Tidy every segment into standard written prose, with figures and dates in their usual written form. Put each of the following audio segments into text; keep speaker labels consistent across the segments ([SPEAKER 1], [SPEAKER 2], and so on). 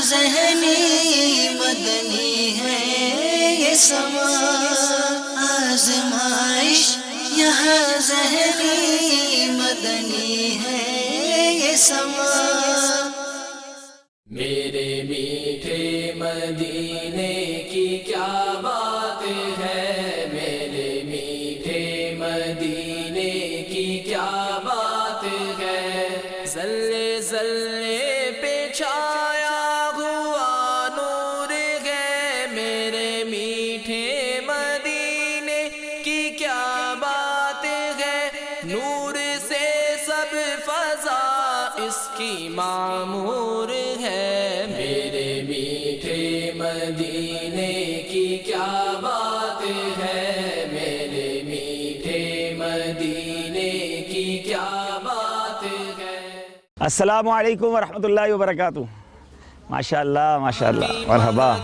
[SPEAKER 1] ذہنی مدنی ہے یہ سما، آزمائش یہاں ذہنی مدنی ہے یہ سما۔
[SPEAKER 2] میرے میٹھے مدینے کی کیا بات ہے، میرے میٹھے مدینے کی کیا بات ہے، زلے زلے پہ چھایا ہوا نور ہے، میرے میٹھے مدینے کی کیا بات ہے، نور سے سب فضا اس کی معمور ہے، میرے میٹھے مدینے کی کیا بات ہے، میرے میٹھے مدینے کی کیا بات ہے۔
[SPEAKER 3] السلام علیکم ورحمۃ اللہ وبرکاتہ۔ ماشاءاللہ ماشاءاللہ، مرحبا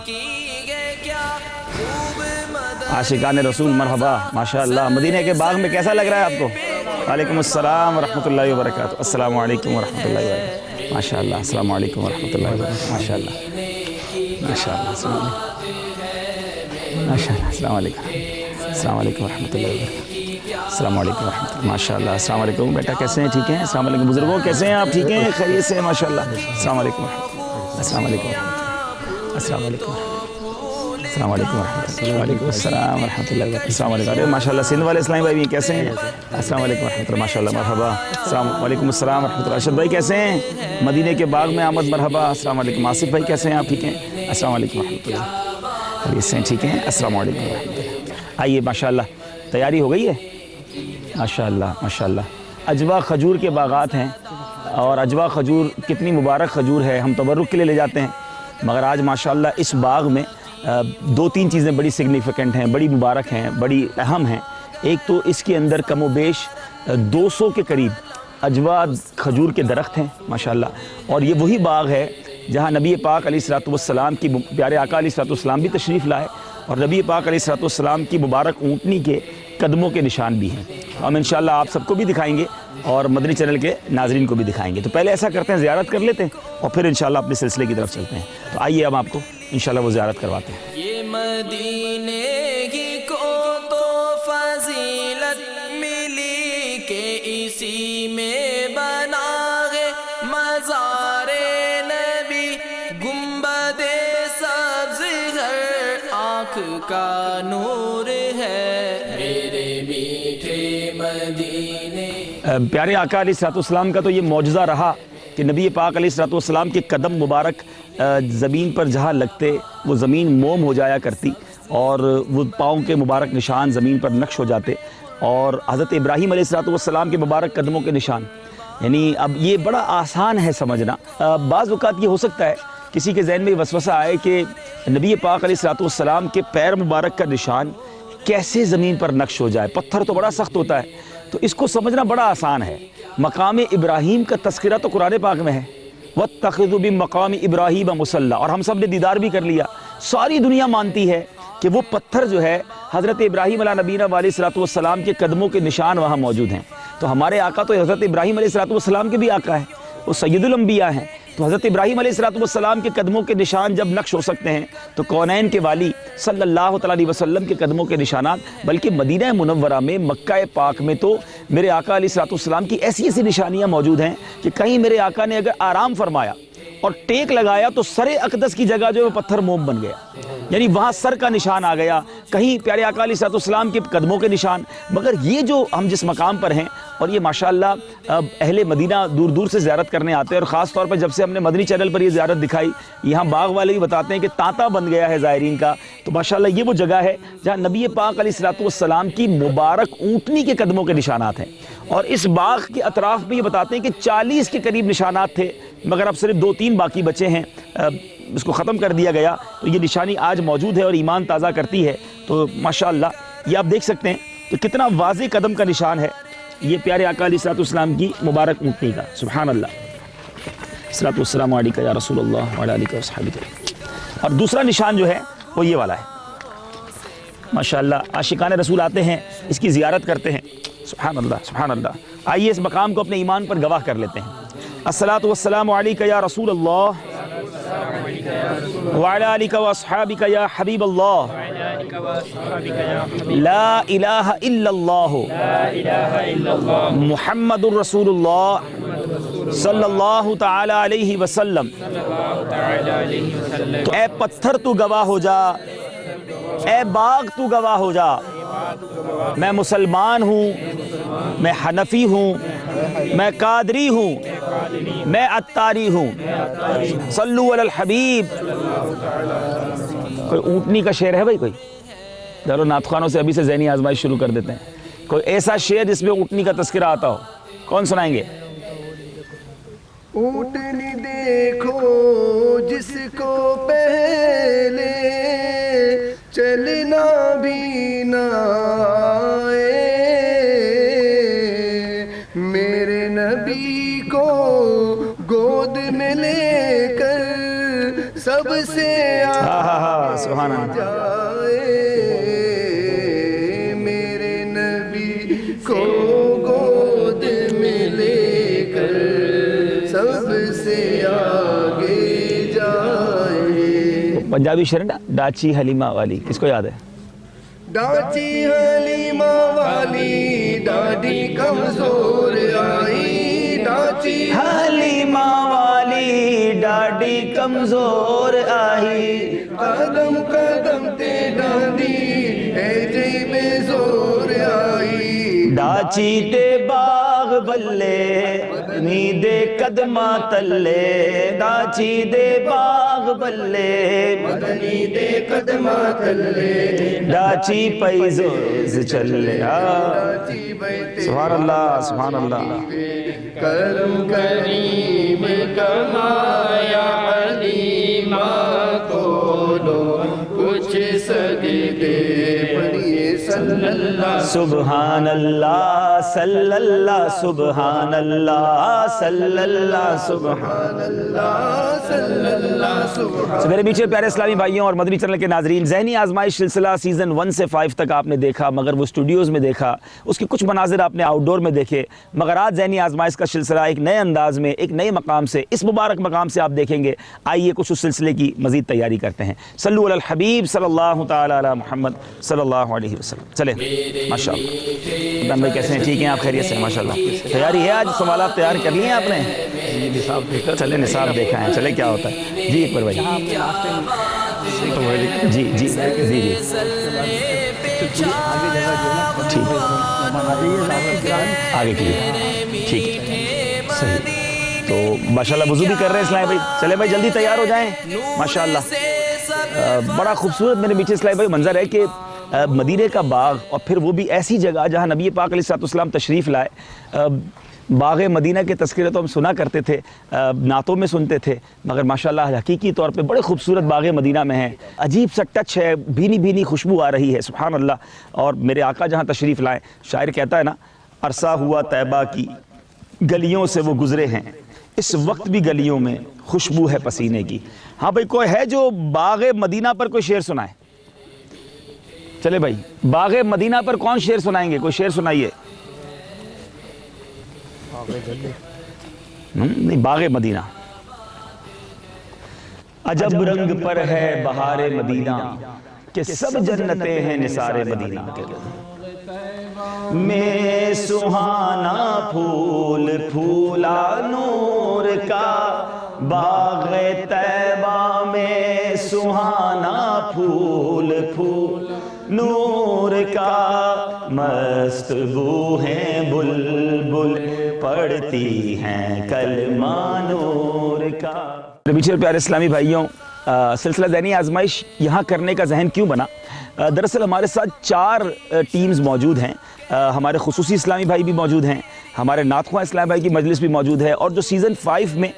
[SPEAKER 3] عاشقان رسول، مرحبا ماشاءاللہ۔ مدینہ کے باغ میں کیسا لگ رہا ہے آپ کو؟ وعلیکم السلام ورحمۃ اللہ وبرکاتہ۔ السلام علیکم ورحمۃ اللہ وبرکاتہ۔ ماشاءاللہ، السلام علیکم ورحمۃ اللہ وبرکاتہ۔ ماشاءاللہ ماشاءاللہ، السلام علیکم ماشاءاللہ، السلام علیکم، السلام علیکم ورحمۃ اللہ وبرکاتہ۔ السلام علیکم ورحمۃ اللہ، ماشاءاللہ۔ السلام علیکم بیٹا، کیسے ہیں؟ ٹھیک ہیں؟ السلام علیکم بزرگوں، کیسے ہیں آپ؟ ٹھیک ہیں؟ خیریت سے ہیں؟ ماشاءاللہ۔ السلام علیکم ورحمۃ اللہ، السلام علیکم ورحمۃ اللہ، السلام علیکم، السلام علیکم ورحمۃ اللہ، وعلیکم السلام ورحمۃ اللہ وبرکاتہ۔ السلام علیکم، ماشاءاللہ سندھ والے اسلامی بھائی بھی کیسے ہیں؟ السلام علیکم ورحمۃ اللہ، ماشاءاللہ، مرحبا۔ السلام علیکم، السلام ورحمۃ اللہ۔ ارشد بھائی کیسے ہیں؟ مدینے کے باغ میں آمد، مرحبا۔ السلام علیکم۔ آصف بھائی کیسے ہیں آپ؟ ٹھیک ہیں؟ السلام علیکم ورحمۃ اللہ، خیریت سے ہیں؟ ٹھیک ہیں؟ السلام علیکم ورحمۃ اللہ۔ آئیے، ماشاءاللہ تیاری ہو گئی ہے؟ ماشاءاللہ ماشاءاللہ۔ اجوا کھجور کے باغات ہیں، اور اجوا کھجور کتنی مبارک کھجور ہے، ہم تبرک کے لیے لے جاتے ہیں، مگر آج ماشاءاللہ اس باغ میں دو تین چیزیں بڑی سگنیفیکنٹ ہیں، بڑی مبارک ہیں، بڑی اہم ہیں۔ ایک تو اس کے اندر کم و بیش 200 کے قریب اجوا کھجور کے درخت ہیں ماشاءاللہ، اور یہ وہی باغ ہے جہاں نبی پاک علیہ الصلوۃ والسلام کی پیارے آقا علیہ الصلوۃ والسلام بھی تشریف لائے، اور نبی پاک علیہ الصلوۃ والسلام کی مبارک اونٹنی کے قدموں کے نشان بھی ہیں۔ ہم انشاءاللہ آپ سب کو بھی دکھائیں گے، اور مدنی چینل کے ناظرین کو بھی دکھائیں گے۔ تو پہلے ایسا کرتے ہیں، زیارت کر لیتے ہیں، اور پھر انشاءاللہ اپنے سلسلے کی طرف چلتے ہیں۔ تو آئیے اب آپ کو انشاءاللہ وہ زیارت کرواتے ہیں۔
[SPEAKER 2] یہ مدینے کی کو تو فضیلت ملی کہ اسی میں بنا ہے مزار نبی، گنبد سبز ہر آنکھ کا نور ہے، میرے میٹھے مدینے۔
[SPEAKER 3] پیارے آقا علیہ الصلوۃ والسلام کا تو یہ معجزہ رہا کہ نبی پاک علیہ الصلوۃ والسلام کے قدم مبارک زمین پر جہاں لگتے وہ زمین موم ہو جایا کرتی، اور وہ پاؤں کے مبارک نشان زمین پر نقش ہو جاتے، اور حضرت ابراہیم علیہ الصلوۃ والسلام کے مبارک قدموں کے نشان۔ یعنی اب یہ بڑا آسان ہے سمجھنا۔ بعض اوقات یہ ہو سکتا ہے کسی کے ذہن میں وسوسہ آئے کہ نبی پاک علیہ الصلوۃ والسلام کے پیر مبارک کا نشان کیسے زمین پر نقش ہو جائے، پتھر تو بڑا سخت ہوتا ہے، تو اس کو سمجھنا بڑا آسان ہے۔ مقام ابراہیم کا تذکرہ تو قرآن پاک میں ہے، وَاتَّخِذُوا بِمَقَامِ إِبْرَاهِيمَ مُصَلًّى، اور ہم سب نے دیدار بھی کر لیا۔ ساری دنیا مانتی ہے کہ وہ پتھر جو ہے حضرت ابراہیم علیہ نبینا علیہ الصلوۃ والسلام کے قدموں کے نشان وہاں موجود ہیں۔ تو ہمارے آقا تو حضرت ابراہیم علیہ الصلوۃ والسلام کے بھی آقا ہیں، وہ سید الانبیاء ہیں، تو حضرت ابراہیم علیہ الصلوۃ والسلام کے قدموں کے نشان جب نقش ہو سکتے ہیں تو کونین کے والی صلی اللہ تعالیٰ علیہ وسلم کے قدموں کے نشانات، بلکہ مدینہ منورہ میں، مکہ پاک میں تو میرے آقا علیہ الصلوۃ والسلام کی ایسی ایسی نشانیاں موجود ہیں کہ کہیں میرے آقا نے اگر آرام فرمایا اور ٹیک لگایا تو سر اقدس کی جگہ جو ہے پتھر موم بن گیا، یعنی وہاں سر کا نشان آ گیا، کہیں پیارے آقا علیہ الصلوۃ والسلام کے قدموں کے نشان۔ مگر یہ جو ہم جس مقام پر ہیں، اور یہ ماشاءاللہ اہل مدینہ دور دور سے زیارت کرنے آتے ہیں، اور خاص طور پر جب سے ہم نے مدنی چینل پر یہ زیارت دکھائی، یہاں باغ والے بھی بتاتے ہیں کہ تانتا بن گیا ہے زائرین کا۔ تو ماشاءاللہ یہ وہ جگہ ہے جہاں نبی پاک علیہ الصلوۃ والسلام کی مبارک اونٹنی کے قدموں کے نشانات ہیں، اور اس باغ کے اطراف میں یہ بتاتے ہیں کہ 40 کے قریب نشانات تھے، مگر اب صرف 2-3 باقی بچے ہیں، اس کو ختم کر دیا گیا۔ تو یہ نشانی آج موجود ہے اور ایمان تازہ کرتی ہے۔ تو ماشاءاللہ یہ آپ دیکھ سکتے ہیں کہ کتنا واضح قدم کا نشان ہے یہ پیارے آقا علیہ الصلوۃ والسلام کی مبارک اونٹنی کا۔ سبحان اللہ، الصلوۃ والسلام علیکہ یا رسول اللہ وعلی آلہ وصحبہ۔ اور دوسرا نشان جو ہے وہ یہ والا ہے، ماشاءاللہ عاشقان رسول آتے ہیں، اس کی زیارت کرتے ہیں۔ سبحان اللہ سبحان اللہ۔ آئیے اس مقام کو اپنے ایمان پر گواہ کر لیتے ہیں۔ الصلاۃ والسلام علیکہ یا رسول اللہ وعلی آلک و اصحابک یا حبیب اللہ لا الہ الا اللہ محمد الرسول اللہ صلی اللہ تعالی علیہ وسلم۔ اے پتھر تو گواہ ہو جا، اے باغ تو گواہ ہو جا، میں مسلمان ہوں، میں حنفی ہوں، میں قادری ہوں، میں عطاری ہوں۔ صلو علی الحبیب۔ کوئی اونٹنی کا شعر ہے بھائی؟ کوئی ذرا نعت خوانوں سے ابھی سے ذہنی آزمائش شروع کر دیتے ہیں۔ کوئی ایسا شعر جس میں اونٹنی کا تذکرہ آتا ہو، کون سنائیں گے؟
[SPEAKER 4] اونٹنی دیکھو جس کو پہلے چلنا بھی نہ آئے، میرے نبی کو گود میں لے کر سب سے
[SPEAKER 3] سبحان اللہ۔
[SPEAKER 4] جائے، میرے نبی کو گود میں لے کر سب سے آگے جائے۔
[SPEAKER 3] پنجابی شعر نا، ڈاچی حلیمہ والی، کس کو یاد ہے؟
[SPEAKER 4] ڈاچی حلیمہ والی ڈاڈی کمزور آئی، ڈاچی
[SPEAKER 3] حلیمہ والی ڈاڈی کمزور آئی،
[SPEAKER 4] قدم قدم تے ڈاڈی اے جی میں زور آئی،
[SPEAKER 3] ڈاچی تے باغ بلے نی دے قدمہ تلے، ڈاچی دے باغ بلے
[SPEAKER 4] مدنی دے قدمہ تلے،
[SPEAKER 3] ڈاچی پیزوز چلے۔
[SPEAKER 4] ڈاچی بیٹے
[SPEAKER 3] سبحان اللہ، سبحان اللہ۔
[SPEAKER 4] کرم کریم کمایا حلیمہ کو لو کچھ سجدے پڑھیے صلی اللہ
[SPEAKER 3] سبحان اللہ صلی اللہ، سبحان اللہ صلی اللہ، سبحان
[SPEAKER 4] اللہ صلی اللہ سبحان۔
[SPEAKER 3] میرے پیچھے پیارے اسلامی بھائیوں اور مدنی چینل کے ناظرین، ذہنی آزمائش سلسلہ سیزن 1 سے 5 تک آپ نے دیکھا، مگر وہ اسٹوڈیوز میں دیکھا، اس کے کچھ مناظر آپ نے آؤٹ ڈور میں دیکھے، مگر آج ذہنی آزمائش کا سلسلہ ایک نئے انداز میں، ایک نئے مقام سے، اس مبارک مقام سے آپ دیکھیں گے۔ آئیے کچھ اس سلسلے کی مزید تیاری کرتے ہیں۔ صلو علی الحبیب صلی اللہ تعالی علی محمد صلی اللہ علیہ وسلم۔ چلیں ماشاء اللہ۔ عمران بھائی کیسے ہیں؟ ٹھیک ہیں آپ؟ خیریت سے ہیں ماشاء اللہ؟ تیاری ہے؟ آج سوالات تیار کر لیے ہیں آپ نے؟ چلیں نصاب دیکھا ہے، چلیں کیا ہوتا ہے جی اکبر بھائی؟ جی جی جی جی ٹھیک، آگے کی ٹھیک ہے، صحیح۔ تو ماشاءاللہ وضو بھی کر رہے ہیں اسلام بھائی، چلے بھائی جلدی تیار ہو جائیں ماشاءاللہ۔ بڑا خوبصورت میرے پیچھے اسلام بھائی منظر ہے کہ مدینے کا باغ، اور پھر وہ بھی ایسی جگہ جہاں نبی پاک علیہ السلام تشریف لائے۔ باغ مدینہ کے تذکرے تو ہم سنا کرتے تھے، نعتوں میں سنتے تھے، مگر ماشاءاللہ حقیقی طور پہ بڑے خوبصورت باغ مدینہ میں ہیں۔ عجیب سا ٹچ ہے، بھینی بھینی خوشبو آ رہی ہے، سبحان اللہ۔ اور میرے آقا جہاں تشریف لائیں، شاعر کہتا ہے نا، عرصہ ہوا طیبہ کی گلیوں سے وہ گزرے ہیں، اس وقت بھی گلیوں میں خوشبو ہے پسینے کی۔ ہاں بھائی کوئی ہے جو باغ مدینہ پر کوئی شعر سنائے؟ چلے بھائی باغ مدینہ پر کون شعر سنائیں گے؟ کوئی شعر سنائیے۔ نہیں، باغ مدینہ۔ عجب رنگ پر ہے بہار مدینہ کہ سب جنتیں ہیں نثار مدینہ کے، میں سہانا پھول پھولا نور کا، باغ طیبہ میں سہانا پھول پھول نور کا، مست بو ہیں بلبل پڑھتی ہیں کلمہ نور کا۔ پیچھے پیارے اسلامی بھائیوں، سلسلہ ذہنی آزمائش یہاں کرنے کا ذہن کیوں بنا؟ دراصل ہمارے ساتھ 4 ٹیمز موجود ہیں، ہمارے خصوصی اسلامی بھائی بھی موجود ہیں، ہمارے نعت خواں اسلامی بھائی کی مجلس بھی موجود ہے، اور جو سیزن 5 میں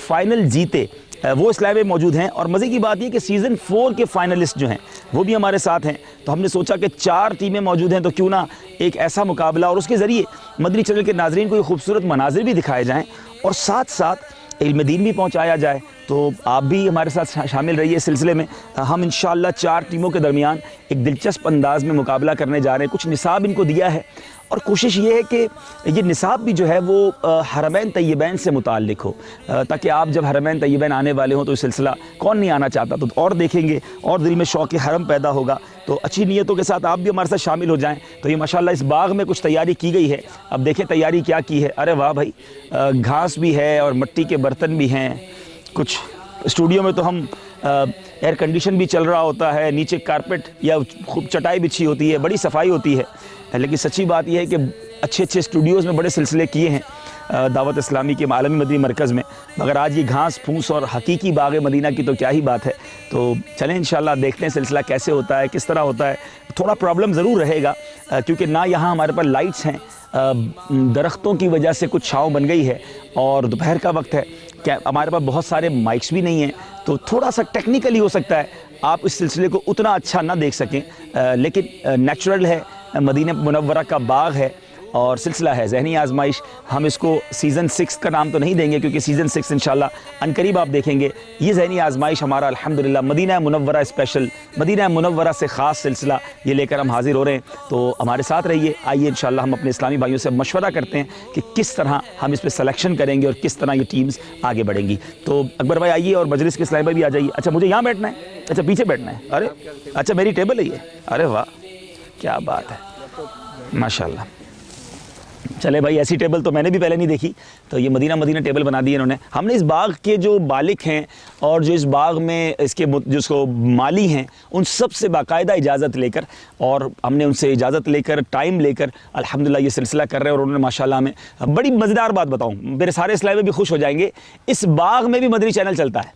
[SPEAKER 3] فائنل جیتے وہ اسلامی بھائی موجود ہیں، اور مزے کی بات یہ کہ سیزن 4 کے فائنلسٹ جو ہیں وہ بھی ہمارے ساتھ ہیں۔ تو ہم نے سوچا کہ 4 ٹیمیں موجود ہیں، تو کیوں نہ ایک ایسا مقابلہ اور اس کے ذریعے مدنی چینل کے ناظرین کو یہ خوبصورت مناظر بھی دکھائے جائیں، اور ساتھ ساتھ علم دین بھی پہنچایا جائے. تو آپ بھی ہمارے ساتھ شامل رہیے اس سلسلے میں. ہم انشاءاللہ 4 ٹیموں کے درمیان ایک دلچسپ انداز میں مقابلہ کرنے جا رہے ہیں. کچھ نصاب ان کو دیا ہے اور کوشش یہ ہے کہ یہ نصاب بھی جو ہے وہ حرمین طیبین سے متعلق ہو, تاکہ آپ جب حرمین طیبین آنے والے ہوں تو یہ سلسلہ کون نہیں آنا چاہتا, تو اور دیکھیں گے اور دل میں شوق حرم پیدا ہوگا. تو اچھی نیتوں کے ساتھ آپ بھی ہمارے ساتھ شامل ہو جائیں. تو یہ ماشاءاللہ اس باغ میں کچھ تیاری کی گئی ہے. اب دیکھیں تیاری کیا کی ہے. ارے واہ بھائی, گھاس بھی ہے اور مٹی کے برتن بھی ہیں. کچھ اسٹوڈیو میں تو ہم ایئر کنڈیشن بھی چل رہا ہوتا ہے, نیچے کارپیٹ یا خوب چٹائی بچھی ہوتی ہے, بڑی صفائی ہوتی ہے. لیکن سچی بات یہ ہے کہ اچھے اسٹوڈیوز میں بڑے سلسلے کیے ہیں دعوت اسلامی کے عالمی مدنی مرکز میں, مگر آج یہ گھاس پھوس اور حقیقی باغ مدینہ کی تو کیا ہی بات ہے. تو چلیں انشاءاللہ دیکھتے ہیں سلسلہ کیسے ہوتا ہے, کس طرح ہوتا ہے. تھوڑا پرابلم ضرور رہے گا کیونکہ نہ یہاں ہمارے پاس لائٹس ہیں, درختوں کی وجہ سے کچھ چھاؤں بن گئی ہے اور دوپہر کا وقت ہے. ہمارے پاس بہت سارے مائکس بھی نہیں ہیں, تو تھوڑا سا ٹیکنیکلی ہو سکتا ہے آپ اس سلسلے کو اتنا اچھا نہ دیکھ سکیں, لیکن نیچرل ہے, مدینہ منورہ کا باغ ہے اور سلسلہ ہے ذہنی آزمائش. ہم اس کو سیزن 6 کا نام تو نہیں دیں گے کیونکہ سیزن 6 انشاءاللہ عنقریب آپ دیکھیں گے. یہ ذہنی آزمائش ہمارا الحمدللہ مدینہ منورہ اسپیشل, مدینہ منورہ سے خاص سلسلہ یہ لے کر ہم حاضر ہو رہے ہیں. تو ہمارے ساتھ رہیے. آئیے انشاءاللہ ہم اپنے اسلامی بھائیوں سے مشورہ کرتے ہیں کہ کس طرح ہم اس پہ سلیکشن کریں گے اور کس طرح یہ ٹیمز آگے بڑھیں گی. تو اکبر بھائی آئیے اور مجلس کے اسلامی بھائی بھی آ جائیے. اچھا مجھے یہاں بیٹھنا ہے, اچھا پیچھے بیٹھنا ہے. ارے اچھا میری ٹیبل ہے یہ. ارے واہ کیا بات ہے ماشاءاللہ. چلے بھائی ایسی ٹیبل تو میں نے بھی پہلے نہیں دیکھی. تو یہ مدینہ ٹیبل بنا دی انہوں نے. ہم نے اس باغ کے جو مالک ہیں اور جو اس باغ میں اس کے جس کو مالی ہیں ان سب سے باقاعدہ اجازت لے کر, اور ہم نے ان سے اجازت لے کر ٹائم لے کر الحمدللہ یہ سلسلہ کر رہے ہیں. اور انہوں نے ماشاءاللہ ہمیں بڑی مزیدار بات بتاؤں, میرے سارے اسلامی بھی خوش ہو جائیں گے, اس باغ میں بھی مدنی چینل چلتا ہے.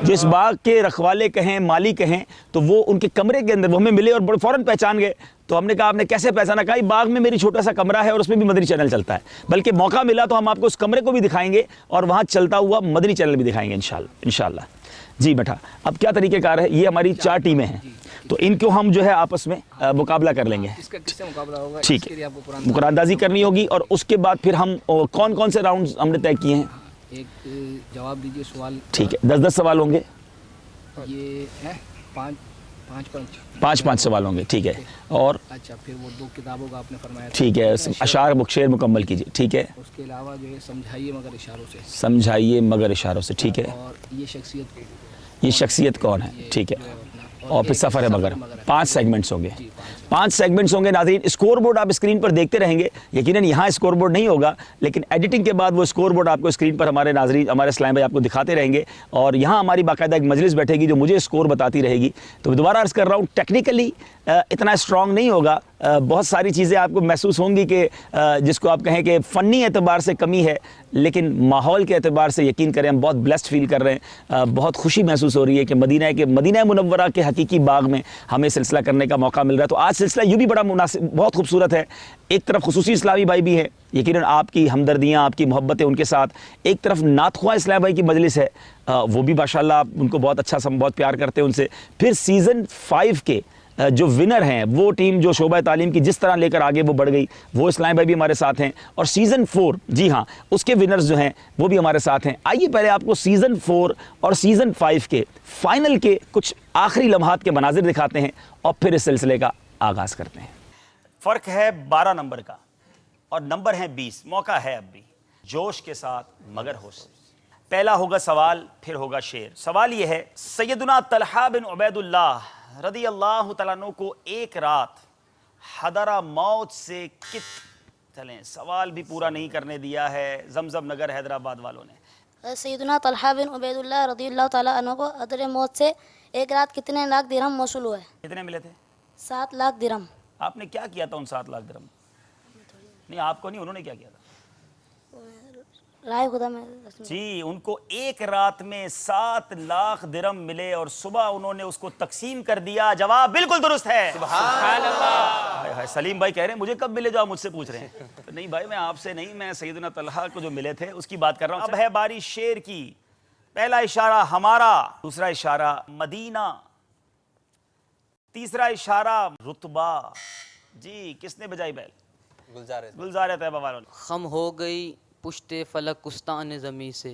[SPEAKER 3] جو اس باغ کے رکھوالے کہیں مالی کہیں تو وہ ان کے کمرے کے اندر وہ ہمیں ملے اور فوراً پہچان گئے. تو ہم نے کہا آپ نے کیسے پہچانا؟ کہا باغ میں میری چھوٹا سا کمرہ ہے اور اس میں بھی مدنی چینل چلتا ہے, بلکہ موقع ملا تو ہم آپ کو اس کمرے کو بھی دکھائیں گے اور وہاں چلتا ہوا مدنی چینل بھی دکھائیں گے انشاءاللہ. جی بیٹا اب کیا طریقہ کار ہے؟ یہ ہماری 4 ٹیمیں ہیں تو ان کو ہم جو ہے آپس میں مقابلہ کر لیں گے.
[SPEAKER 5] اس کا کس سے مقابلہ ہوگا؟
[SPEAKER 3] ٹھیک ہے, قرآن اندازی کرنی ہوگی اور اس کے بعد پھر ہم کون کون سے راؤنڈز ہم نے طے کیے ہیں.
[SPEAKER 5] ایک جواب دیجئے سوال.
[SPEAKER 3] ٹھیک ہے 10 سوال ہوں گے.
[SPEAKER 5] یہ ہے 5
[SPEAKER 3] سوال ہوں گے. ٹھیک ہے. اور
[SPEAKER 5] اچھا پھر وہ 2 کتابوں کا آپ نے فرمایا.
[SPEAKER 3] ٹھیک ہے, اشعار شعر مکمل کیجیے. ٹھیک ہے.
[SPEAKER 5] اس کے علاوہ جو ہے سمجھائیے مگر اشاروں سے.
[SPEAKER 3] سمجھائیے مگر اشاروں سے. ٹھیک ہے.
[SPEAKER 5] اور
[SPEAKER 3] یہ شخصیت کون ہے؟ ٹھیک ہے. اور پھر سفر ہے مگر. 5 سیگمنٹس ہوں گے. 5 سیگمنٹس ہوں گے. ناظرین اسکور بورڈ آپ اسکرین پر دیکھتے رہیں گے. یقیناً یہاں اسکور بورڈ نہیں ہوگا لیکن ایڈیٹنگ کے بعد وہ اسکور بورڈ آپ کو اسکرین پر ہمارے ناظرین ہمارے اسلام بھائی آپ کو دکھاتے رہیں گے. اور یہاں ہماری باقاعدہ ایک مجلس بیٹھے گی جو مجھے اسکور بتاتی رہے گی. تو دوبارہ عرض کر رہا ہوں ٹیکنیکلی اتنا اسٹرانگ نہیں ہوگا. بہت ساری چیزیں آپ کو محسوس ہوں گی کہ جس کو آپ کہیں کہ فنی اعتبار سے کمی ہے, لیکن ماحول کے اعتبار سے یقین کریں ہم بہت بلیسڈ فیل کر رہے ہیں. بہت خوشی محسوس ہو رہی ہے کہ مدینہ منورہ کے حقیقی باغ میں ہمیں سلسلہ کرنے کا موقع مل رہا ہے. تو آج سلسلہ یوں بھی بڑا مناسب بہت خوبصورت ہے. ایک طرف خصوصی اسلامی بھائی بھی ہیں, یقیناً آپ کی ہمدردیاں آپ کی محبتیں ان کے ساتھ. ایک طرف نعت خواہ اسلام بھائی کی مجلس ہے, وہ بھی ماشاءاللہ آپ ان کو بہت اچھا بہت پیار کرتے ہیں ان سے. پھر سیزن 5 کے جو ونر ہیں وہ ٹیم جو شعبہ تعلیم کی جس طرح لے کر آگے وہ بڑھ گئی وہ اسلام بھائی بھی ہمارے ساتھ ہیں. اور سیزن 4 جی ہاں اس کے ونرز جو ہیں وہ بھی ہمارے ساتھ ہیں. آئیے پہلے آپ کو سیزن 4 اور سیزن 5 کے فائنل کے کچھ آخری لمحات کے مناظر دکھاتے ہیں اور پھر اس سلسلے کا آغاز کرتے ہیں. فرق ہے 12 نمبر کا اور نمبر ہیں 20. موقع ہے اب بھی جوش کے ساتھ مگر ہوش. پہلا ہوگا سوال پھر ہوگا شعر. سوال یہ ہے سیدنا طلحہ بن عبید اللہ رضی اللہ تعالیٰ عنہ کو ایک رات حضرہ موت سے چلیں سوال بھی پورا نہیں کرنے دیا ہے زمزم نگر حیدرآباد والوں نے.
[SPEAKER 6] سیدنا طلحہ بن عبید اللہ رضی اللہ تعالیٰ عنہ کو حضرہ موت سے ایک رات کتنے لاکھ درہم موصول ہوئے؟
[SPEAKER 3] کتنے ملے تھے؟
[SPEAKER 6] 7 لاکھ درہم.
[SPEAKER 3] آپ نے کیا کیا تھا ان 7 لاکھ درہم؟ نہیں آپ کو نہیں, انہوں نے کیا کیا تھا؟
[SPEAKER 6] رائے خدا میں
[SPEAKER 3] جی ان کو ایک رات میں 7 لاکھ درہم ملے اور صبح انہوں نے اس کو تقسیم کر دیا. جواب بالکل درست ہے. سبحان اللہ. سلیم بھائی کہہ رہے ہیں مجھے کب ملے جو آپ مجھ سے پوچھ رہے ہیں. نہیں بھائی میں آپ سے نہیں, میں سیدنا طلحہ کو جو ملے تھے اس کی بات کر رہا ہوں. اب ہے باری شعر کی. پہلا اشارہ ہمارا, دوسرا اشارہ مدینہ, تیسرا اشارہ رتبہ. جی کس نے بجائی بیل؟ گلزار طیبہ والوں نے.
[SPEAKER 7] خم ہو گئی پشت فلک کستان زمیں سے,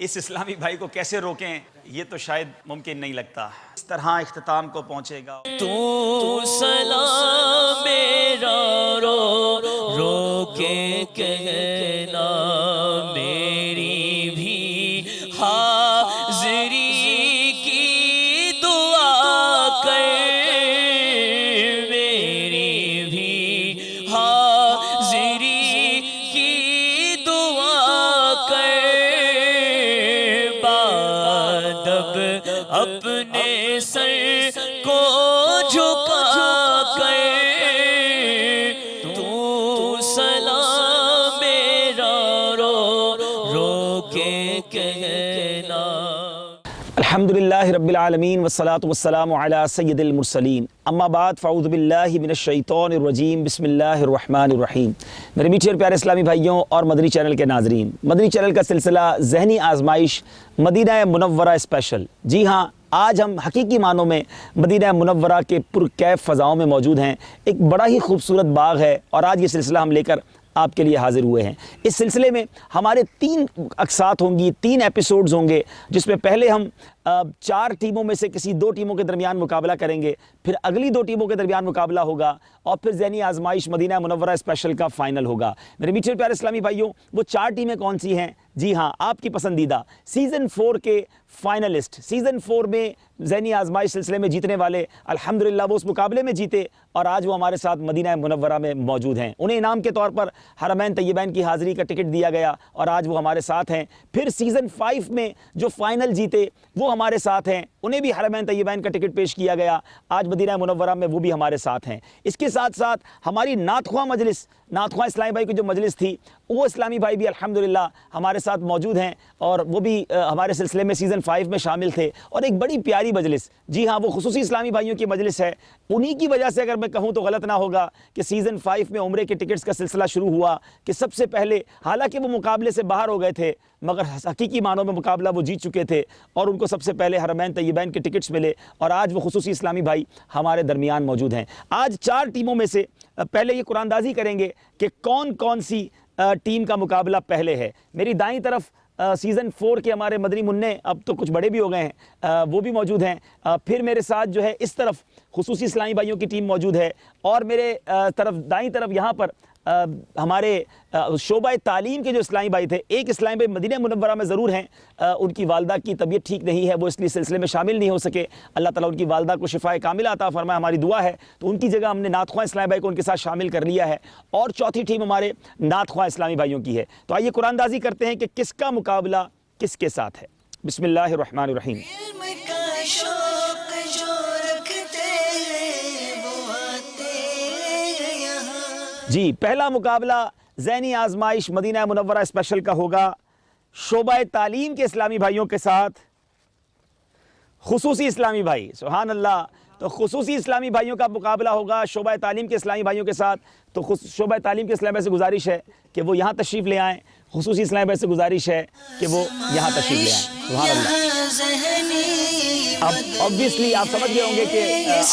[SPEAKER 3] اس اسلامی بھائی کو کیسے روکیں یہ تو شاید ممکن نہیں لگتا. اس طرح اختتام کو پہنچے گا.
[SPEAKER 1] تو سلام میرا رو رو کے کہنا میری بھی حاضری کی دعا کر میری بھی حاضری کی دعا کر بادب اپنے سر کو جھکا کر تو سلام میرا رو رو کے کہنا.
[SPEAKER 3] الحمدللہ رب العالمین والصلاة والسلام علی سید المرسلین. اما بعد فاعوذ باللہ من الشیطان الرجیم. بسم اللہ الرحمن الرحیم. میرے میٹھے اور پیارے اسلامی بھائیوں اور مدنی چینل کے ناظرین، مدنی چینل کا سلسلہ ذہنی آزمائش مدینہ منورہ اسپیشل. جی ہاں، آج ہم حقیقی معنوں میں مدینہ منورہ کے پرکیف فضاؤں میں موجود ہیں. ایک بڑا ہی خوبصورت باغ ہے اور آج یہ سلسلہ ہم لے کر آپ کے لیے حاضر ہوئے ہیں. اس سلسلے میں ہمارے 3 اقساط ہوں گی، 3 ایپیسوڈز ہوں گے، جس میں پہلے ہم 4 ٹیموں میں سے کسی 2 ٹیموں کے درمیان مقابلہ کریں گے، پھر اگلی 2 ٹیموں کے درمیان مقابلہ ہوگا اور پھر ذہنی آزمائش مدینہ منورہ اسپیشل کا فائنل ہوگا. میرے میٹھے پیارے اسلامی بھائیوں، وہ 4 ٹیمیں کون سی ہیں؟ جی ہاں، آپ کی پسندیدہ سیزن 4 کے فائنلسٹ، سیزن 4 میں ذہنی آزمائش سلسلے میں جیتنے والے، الحمدللہ وہ اس مقابلے میں جیتے اور آج وہ ہمارے ساتھ مدینہ منورہ میں موجود ہیں. انہیں انعام کے طور پر حرمین طیبین کی حاضری کا ٹکٹ دیا گیا اور آج وہ ہمارے ساتھ ہیں. پھر سیزن 5 میں جو فائنل جیتے وہ ہمارے ساتھ ہیں، انہیں بھی حرمین طیبین کا ٹکٹ پیش کیا گیا. آج مدینہ منورہ میں وہ بھی ہمارے ساتھ ہیں. اس کے ساتھ ساتھ ہماری نعت خواہ مجلس، نعت خواہ اسلامی بھائی کی جو مجلس تھی، وہ اسلامی بھائی بھی الحمدللہ ہمارے ساتھ موجود ہیں اور وہ بھی ہمارے سلسلے میں سیزن 5 میں شامل تھے. اور ایک بڑی پیاری مجلس، جی ہاں، وہ خصوصی اسلامی بھائیوں کی مجلس ہے. انہی کی وجہ سے اگر میں کہوں تو غلط نہ ہوگا کہ سیزن 5 میں عمرے کے ٹکٹس کا سلسلہ شروع ہوا کہ سب سے پہلے، حالانکہ وہ مقابلے سے باہر ہو گئے تھے مگر حقیقی معنوں میں مقابلہ وہ جیت چکے تھے اور ان کو سب سے پہلے حرمین طیبین کے ٹکٹس ملے اور آج وہ خصوصی اسلامی بھائی ہمارے درمیان موجود ہیں. آج 4 ٹیموں میں سے پہلے یہ قرآن دازی کریں گے کہ کون کون سی ٹیم کا مقابلہ پہلے ہے. میری دائیں طرف سیزن 4 کے ہمارے مدنی منع، اب تو کچھ بڑے بھی ہو گئے ہیں، وہ بھی موجود ہیں. پھر میرے ساتھ جو ہے اس طرف خصوصی اسلامی بھائیوں کی ٹیم موجود ہے اور میرے طرف دائیں طرف یہاں پر ہمارے شعبہ تعلیم کے جو اسلامی بھائی تھے. ایک اسلامی بھائی مدینہ منورہ میں ضرور ہیں، ان کی والدہ کی طبیعت ٹھیک نہیں ہے، وہ اس لیے سلسلے میں شامل نہیں ہو سکے. اللہ تعالیٰ ان کی والدہ کو شفائے کاملہ عطا فرمائے، ہماری دعا ہے. تو ان کی جگہ ہم نے نعت خواہ اسلامی بھائی کو ان کے ساتھ شامل کر لیا ہے اور چوتھی ٹیم ہمارے نعت خواہ اسلامی بھائیوں کی ہے. تو آئیے قرآن دازی کرتے ہیں کہ کس کا مقابلہ کس کے ساتھ ہے. بسم اللہ الرحمن الرحیم.
[SPEAKER 1] علم کا شوق جو رکھتے ہیں وہ آتے ہیں یہاں.
[SPEAKER 3] جی، پہلا مقابلہ ذہنی آزمائش مدینہ منورہ اسپیشل کا ہوگا شعبہ تعلیم کے اسلامی بھائیوں کے ساتھ خصوصی اسلامی بھائی. سبحان اللہ. تو خصوصی اسلامی بھائیوں کا مقابلہ ہوگا شعبہ تعلیم کے اسلامی بھائیوں کے ساتھ. تو شعبہ تعلیم کے اسلامی بھائی سے گزارش ہے کہ وہ یہاں تشریف لے آئیں. خصوصی اسلامی بھائی سے گزارش ہے کہ وہ یہاں تشریف لے آئیں. سبحان اللہ. اب obviously آپ سمجھ گئے ہوں گے کہ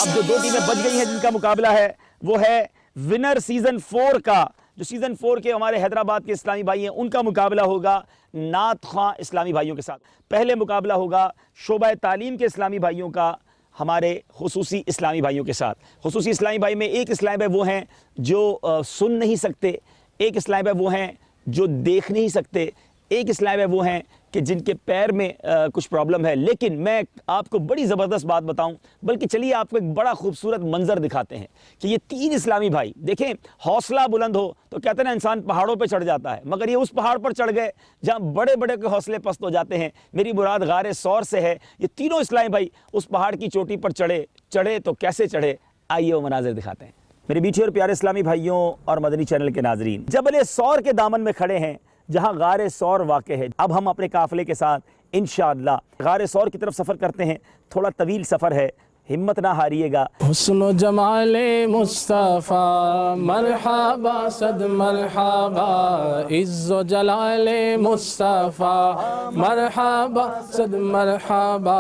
[SPEAKER 3] اب جو 2 ٹیمیں بچ گئی ہیں جن کا مقابلہ ہے وہ ہے ونر سیزن 4 کا. جو سیزن 4 کے ہمارے حیدرآباد کے اسلامی بھائی ہیں ان کا مقابلہ ہوگا نعت خواہ اسلامی بھائیوں کے ساتھ. پہلے مقابلہ ہوگا شعبہ تعلیم کے اسلامی بھائیوں کا ہمارے خصوصی اسلامی بھائیوں کے ساتھ. خصوصی اسلامی بھائی میں ایک اسلامی بھائی وہ ہیں جو سن نہیں سکتے، ایک اسلامی بھائی وہ ہیں جو دیکھ نہیں سکتے، ایک اسلامی بھائی وہ ہیں کہ جن کے پیر میں کچھ پرابلم ہے. لیکن میں آپ کو بڑی زبردست بات بتاؤں، بلکہ چلیے آپ کو ایک بڑا خوبصورت منظر دکھاتے ہیں کہ یہ 3 اسلامی بھائی دیکھیں، حوصلہ بلند ہو تو کہتے ہیں نا انسان پہاڑوں پہ چڑھ جاتا ہے، مگر یہ اس پہاڑ پر چڑھ گئے جہاں بڑے بڑے کے حوصلے پست ہو جاتے ہیں. میری مراد غار سور سے ہے. یہ تینوں اسلامی بھائی اس پہاڑ کی چوٹی پر چڑھے تو کیسے چڑھے، آئیے وہ مناظر دکھاتے ہیں. میرے میٹھے اور پیارے اسلامی بھائیوں اور مدنی چینل کے ناظرین، جبل سور کے دامن میں کھڑے ہیں جہاں غار سور واقع ہے. اب ہم اپنے قافلے کے ساتھ انشاءاللہ غار سور کی طرف سفر کرتے ہیں. تھوڑا طویل سفر ہے، ہمت نہ ہاریے گا.
[SPEAKER 8] حسن و جمال مصطفیٰ مرحبا صد مرحبا، عز و جلال مصطفیٰ مرحبا صد مرحبا،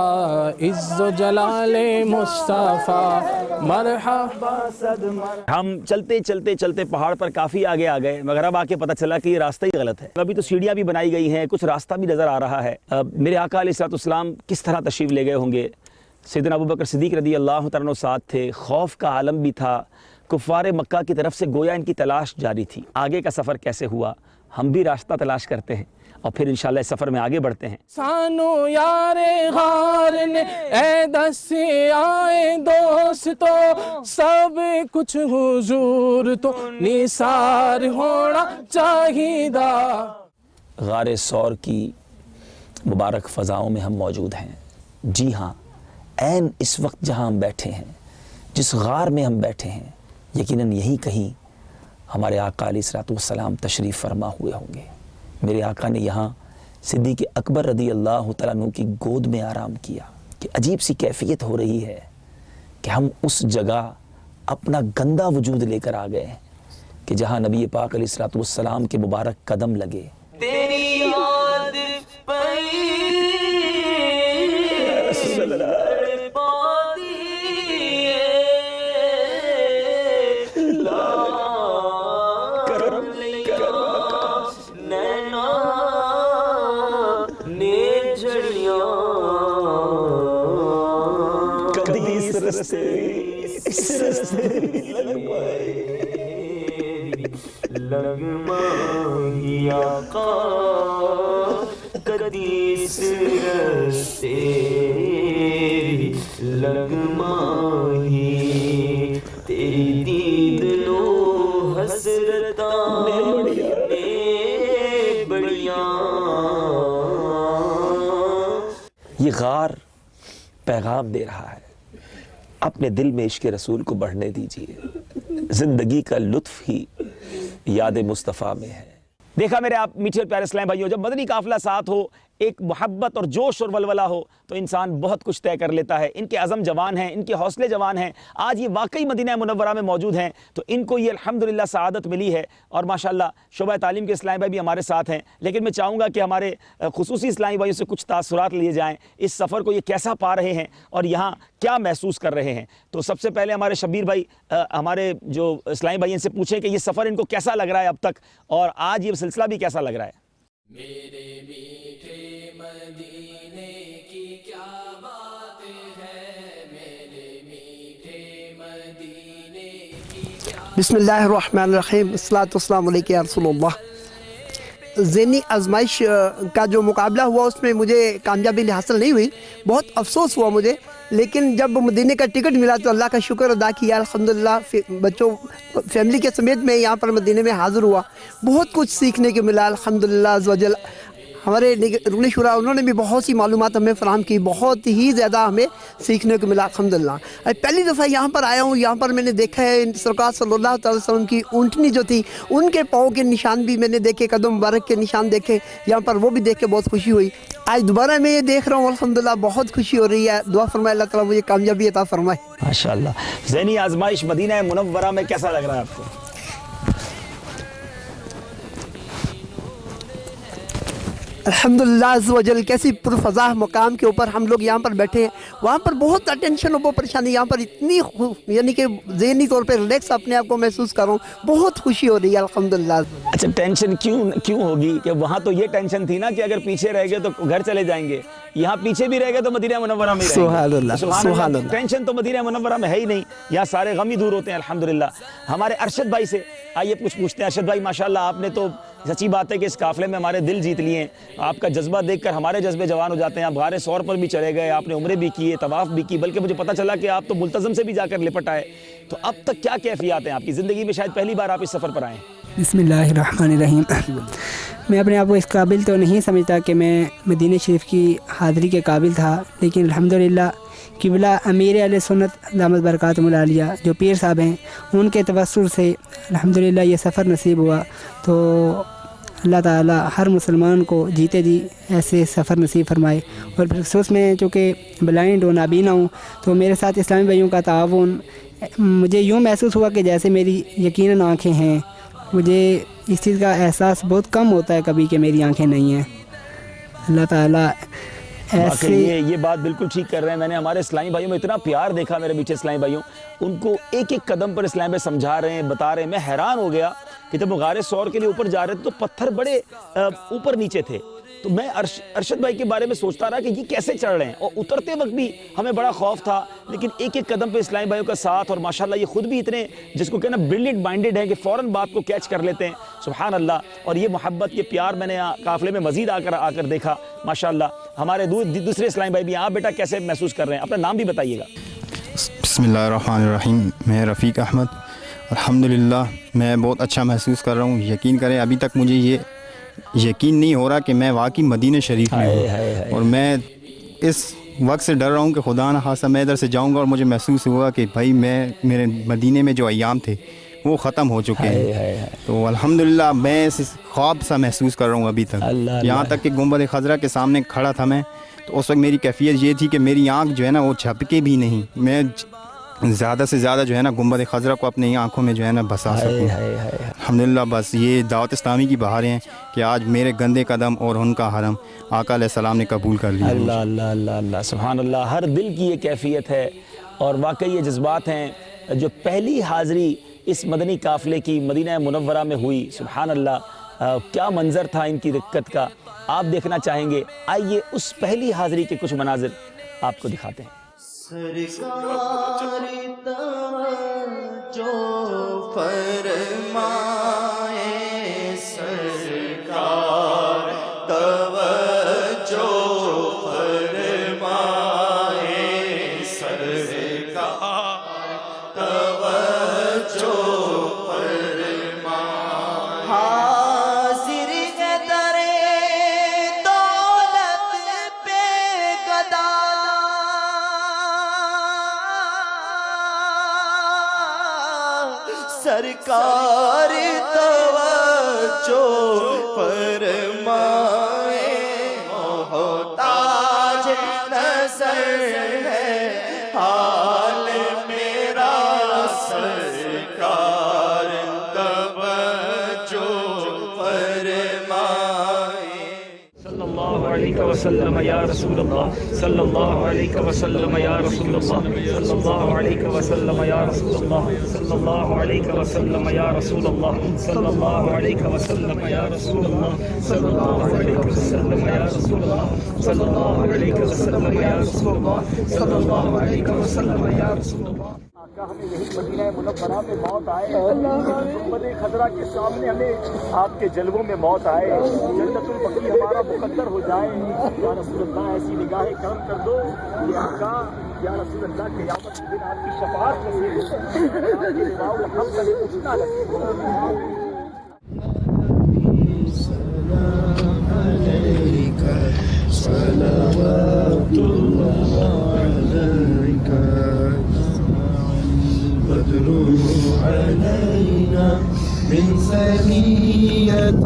[SPEAKER 8] عز و جلال مصطفیٰ
[SPEAKER 3] ہم چلتے چلتے چلتے پہاڑ پر کافی آگے آ گئے، مگر اب آ کے پتہ چلا کہ یہ راستہ ہی غلط ہے۔ ابھی تو سیڑھیاں بھی بنائی گئی ہیں، کچھ راستہ بھی نظر آ رہا ہے۔ میرے آقا علیہ الصلوۃ والسلام کس طرح تشریف لے گئے ہوں گے؟ سیدنا ابوبکر صدیق رضی اللہ تعالیٰ عنہ ساتھ تھے، خوف کا عالم بھی تھا، کفار مکہ کی طرف سے گویا ان کی تلاش جاری تھی۔ آگے کا سفر کیسے ہوا، ہم بھی راستہ تلاش کرتے ہیں اور پھر انشاءاللہ اس سفر میں آگے بڑھتے ہیں۔
[SPEAKER 2] سانو یار غار نے اے دس آئے دوستو، سب کچھ حضور تو نثار ہونا چاہیدہ۔
[SPEAKER 3] غار ثور کی مبارک فضاؤں میں ہم موجود ہیں۔ جی ہاں، عین اس وقت جہاں ہم بیٹھے ہیں، جس غار میں ہم بیٹھے ہیں، یقیناً یہی کہیں ہمارے آقا علیہ الصلوۃ والسلام تشریف فرما ہوئے ہوں گے۔ میرے آقا نے یہاں صدیق اکبر رضی اللہ تعالیٰ عنہ کی گود میں آرام کیا کہ عجیب سی کیفیت ہو رہی ہے کہ ہم اس جگہ اپنا گندا وجود لے کر آ گئے ہیں کہ جہاں نبی پاک علیہ الصلوۃ والسلام کے مبارک قدم لگے۔
[SPEAKER 2] تیری یاد
[SPEAKER 1] لگمائی آقا قدیس رستے لگمائی تیری دید نو حسرتاں نے بڑیاں۔
[SPEAKER 3] یہ غار پیغام دے رہا ہے، اپنے دل میں عشق رسول کو بڑھنے دیجئے، زندگی کا لطف ہی یاد مصطفیٰ میں ہے۔ دیکھا میرے آپ میٹھے اور پیارے اسلام بھائیوں، جب مدنی قافلہ ساتھ ہو، ایک محبت اور جوش اور ولولہ ہو تو انسان بہت کچھ طے کر لیتا ہے۔ ان کے عزم جوان ہیں، ان کے حوصلے جوان ہیں۔ آج یہ واقعی مدینہ منورہ میں موجود ہیں تو ان کو یہ الحمدللہ سعادت ملی ہے، اور ماشاءاللہ شعبہ تعلیم کے اسلامی بھائی بھی ہمارے ساتھ ہیں۔ لیکن میں چاہوں گا کہ ہمارے خصوصی اسلامی بھائیوں سے کچھ تاثرات لیے جائیں، اس سفر کو یہ کیسا پا رہے ہیں اور یہاں کیا محسوس کر رہے ہیں۔ تو سب سے پہلے ہمارے شبیر بھائی ہمارے جو اسلامی بھائی ان سے پوچھیں کہ یہ سفر ان کو کیسا لگ رہا ہے اب تک، اور آج یہ سلسلہ بھی کیسا لگ رہا ہے۔
[SPEAKER 2] میرے میٹھے مدینے کی کیا بات ہے، میرے میٹھے مدینے کی کیا۔
[SPEAKER 9] بسم اللہ الرحمن الرحیم، الصلاۃ والسلام علیکم یا رسول اللہ۔ ذہنی آزمائش کا جو مقابلہ ہوا اس میں مجھے کامیابی حاصل نہیں ہوئی، بہت افسوس ہوا مجھے، لیکن جب مدینے کا ٹکٹ ملا تو اللہ کا شکر ادا کیا الحمدللہ۔ بچوں فیملی کے سمیت میں یہاں پر مدینے میں حاضر ہوا، بہت کچھ سیکھنے کو ملا الحمدللہ عز و جل۔ ہمارے رکن شورا انہوں نے بھی بہت سی معلومات ہمیں فراہم کی، بہت ہی زیادہ ہمیں سیکھنے کو ملا الحمدللہ۔ پہلی دفعہ یہاں پر آیا ہوں، یہاں پر میں نے دیکھا ہے سرکار صلی اللہ تعالی وسلم کی اونٹنی جو تھی، ان کے پاؤں کے نشان بھی میں نے دیکھے، قدم مبارک کے نشان دیکھے یہاں پر، وہ بھی دیکھ کے بہت خوشی ہوئی۔ آج دوبارہ میں یہ دیکھ رہا ہوں الحمدللہ، بہت خوشی ہو رہی ہے۔ دعا فرمائے اللہ تعالیٰ مجھے کامیابی عطا فرمائے۔
[SPEAKER 3] ماشاءاللہ۔ ذہنی آزمائش مدینہ منورہ میں کیسا لگ رہا ہے آپ کو؟
[SPEAKER 9] الحمدللہ عز و جل، کیسی پرفضا مقام کے اوپر ہم لوگ یہاں پر بیٹھے ہیں۔ وہاں پر بہت ٹینشن اور بہت پریشانی، یہاں پر اتنی یعنی کہ ذہنی طور پہ ریلیکس اپنے آپ کو محسوس کر رہا ہوں، بہت خوشی ہو رہی ہے الحمدللہ۔
[SPEAKER 3] اچھا، ٹینشن کیوں ہوگی؟ کہ وہاں تو یہ ٹینشن تھی نا کہ اگر پیچھے رہ گئے تو گھر چلے جائیں گے، یہاں پیچھے بھی رہ گئے تو مدینہ منورہ میں رہیں گے۔
[SPEAKER 9] سبحان اللہ، سبحان اللہ۔
[SPEAKER 3] ٹینشن تو مدینہ منورہ میں ہے ہی نہیں، یہاں سارے غم ہی دور ہوتے ہیں الحمدللہ۔ ہمارے ارشد بھائی سے آئیے کچھ پوچھتے ہیں۔ ارشد بھائی ماشاءاللہ، آپ نے تو سچی بات ہے کہ اس قافلے میں ہمارے دل جیت لیے ہیں۔ آپ کا جذبہ دیکھ کر ہمارے جذبے جوان ہو جاتے ہیں۔ آپ غار ثور پر بھی چلے گئے، آپ نے عمرے بھی کیے، طواف بھی کی، بلکہ مجھے پتہ چلا کہ آپ تو ملتزم سے بھی جا کر لپٹ آئے۔ تو اب تک کیا کیفیات ہیں آپ کی زندگی میں؟ شاید پہلی بار آپ اس سفر پر آئے ہیں۔
[SPEAKER 10] بسم اللہ الرحمن الرحیم۔ میں اپنے آپ کو اس قابل تو نہیں سمجھتا کہ میں مدینہ شریف کی حاضری کے قابل تھا، لیکن الحمدللہ قبلہ امیر علیہ سنت دامت برکاتہم العالیہ جو پیر صاحب ہیں، ان کے توسل سے الحمدللہ یہ سفر نصیب ہوا۔ تو اللہ تعالیٰ ہر مسلمان کو جیتے جی ایسے سفر نصیب فرمائے۔ اور خصوص میں چونکہ بلائنڈ ہوں، نابینا ہوں، تو میرے ساتھ اسلامی بھائیوں کا تعاون مجھے یوں محسوس ہوا کہ جیسے میری یقیناً آنکھیں ہیں۔ مجھے اس چیز کا احساس بہت کم ہوتا ہے کبھی کہ میری آنکھیں نہیں ہیں۔ اللہ تعالیٰ
[SPEAKER 3] واقعی یہ بات بالکل ٹھیک کر رہے ہیں. میں نے ہمارے اسلامی بھائیوں میں اتنا پیار دیکھا, میرے میٹھے اسلامی بھائیوں, ان کو ایک ایک قدم پر اسلام میں سمجھا رہے ہیں, بتا رہے ہیں. میں حیران ہو گیا کہ جب وہ غار ثور کے لیے اوپر جا رہے تھے تو پتھر بڑے اوپر نیچے تھے, تو میں ارشد بھائی کے بارے میں سوچتا رہا کہ یہ کیسے چڑھ رہے ہیں, اور اترتے وقت بھی ہمیں بڑا خوف تھا, لیکن ایک ایک قدم پہ اسلامی بھائیوں کا ساتھ, اور ماشاءاللہ یہ خود بھی اتنے جس کو کہنا بریلینٹ مائنڈڈ ہیں کہ فوراً بات کو کیچ کر لیتے ہیں. سبحان اللہ. اور یہ محبت, یہ پیار میں نے قافلے میں مزید آ کر دیکھا ماشاءاللہ. ہمارے دوسرے اسلامی بھائی بھی, آپ بیٹا کیسے محسوس کر رہے ہیں؟ اپنا نام بھی بتائیے گا.
[SPEAKER 11] بسم اللہ الرحمن الرحیم. میں رفیق احمد. الحمدللہ میں بہت اچھا محسوس کر رہا ہوں. یقین کریں ابھی تک مجھے یہ یقین نہیں ہو رہا کہ میں واقعی مدینہ شریف میں ہوں, اور میں اس وقت سے ڈر رہا ہوں کہ خدا نہ خواستہ میں ادھر سے جاؤں گا اور مجھے محسوس ہوا کہ بھائی میرے مدینے میں جو ایام تھے وہ ختم ہو چکے ہیں. تو الحمدللہ میں اس خواب سا محسوس کر رہا ہوں ابھی تک. یہاں تک کہ گنبد خضرا کے سامنے کھڑا تھا میں, تو اس وقت میری کیفیت یہ تھی کہ میری آنکھ جو ہے نا وہ جھپکے بھی نہیں, میں زیادہ سے زیادہ جو ہے نا گنبد خضرا کو اپنی آنکھوں میں جو ہے نا بسا سکوں. الحمدللہ. بس یہ دعوت اسلامی کی بہاریں ہیں کہ آج میرے گندے قدم اور ان کا حرم آقا علیہ السلام نے قبول کر لیا.
[SPEAKER 3] اللہ اللہ اللہ اللہ سبحان اللہ. ہر دل کی یہ کیفیت ہے, اور واقعی یہ جذبات ہیں. جو پہلی حاضری اس مدنی قافلے کی مدینہ منورہ میں ہوئی, سبحان اللہ, کیا منظر تھا ان کی رکت کا, آپ دیکھنا چاہیں گے. آئیے اس پہلی حاضری کے کچھ مناظر آپ کو دکھاتے ہیں.
[SPEAKER 1] سرکار توجہ فرمائے, سرکار توجہ فرمائے, سرکار توجہ فرمائے. حاضر ہے در دولت پہ گدا, سرکار توجہ فرمائے. محتاج نظر ہے حال میرا, سرکار توجہ فرمائے.
[SPEAKER 3] صلی اللہ علیہ وسلم یا رسول اللہ, صلی اللہ علیہ وسلم یا رسول اللہ, صلی اللہ علیہ وسلم یا رسول اللہ, صلی اللہ علیہ وسلم یا رسول اللہ, صلی اللہ علیہ وسلم یا رسول اللہ, صلی اللہ علیہ وسلم یا رسول اللہ, صلی اللہ علیہ وسلم یا رسول اللہ, صلی اللہ علیہ وسلم یا رسول اللہ. آقا ہمیں یہی مدینہ منورہ میں موت آئے, گنبد خضرا کے سامنے ہمیں آپ کے جلووں میں موت آئے, جنت البقیع ہمارا مقدر ہو جائے. یا رسول اللہ ایسی نگاہ کرم کر دو کہ آقا یا رسول اللہ قیامت کے دن آپ کی شفاعت نصیب ہو, آپ کے لواء الحمد علیہ اٹھنا نصیب ہو.
[SPEAKER 4] سلام علیک صلوات اللہ علیک البدر علینا من ثنیۃ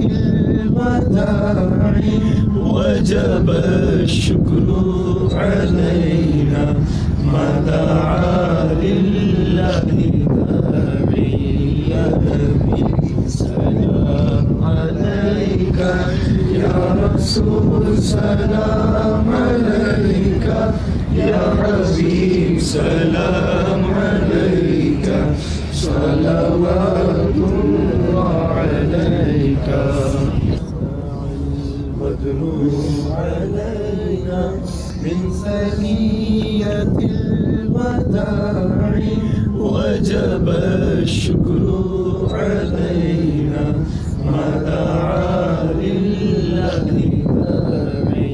[SPEAKER 4] الوداع وجب الشکر علینا ما دعا للہ داعی. یا نبی سلام علیک, یا رسول سلام علیک, یا حبیب سلام علیک, صلوات اللہ علیک. البدر علینا من ثنیۃ الوداع وجب الشکر علینا ما دعا للہ داعی.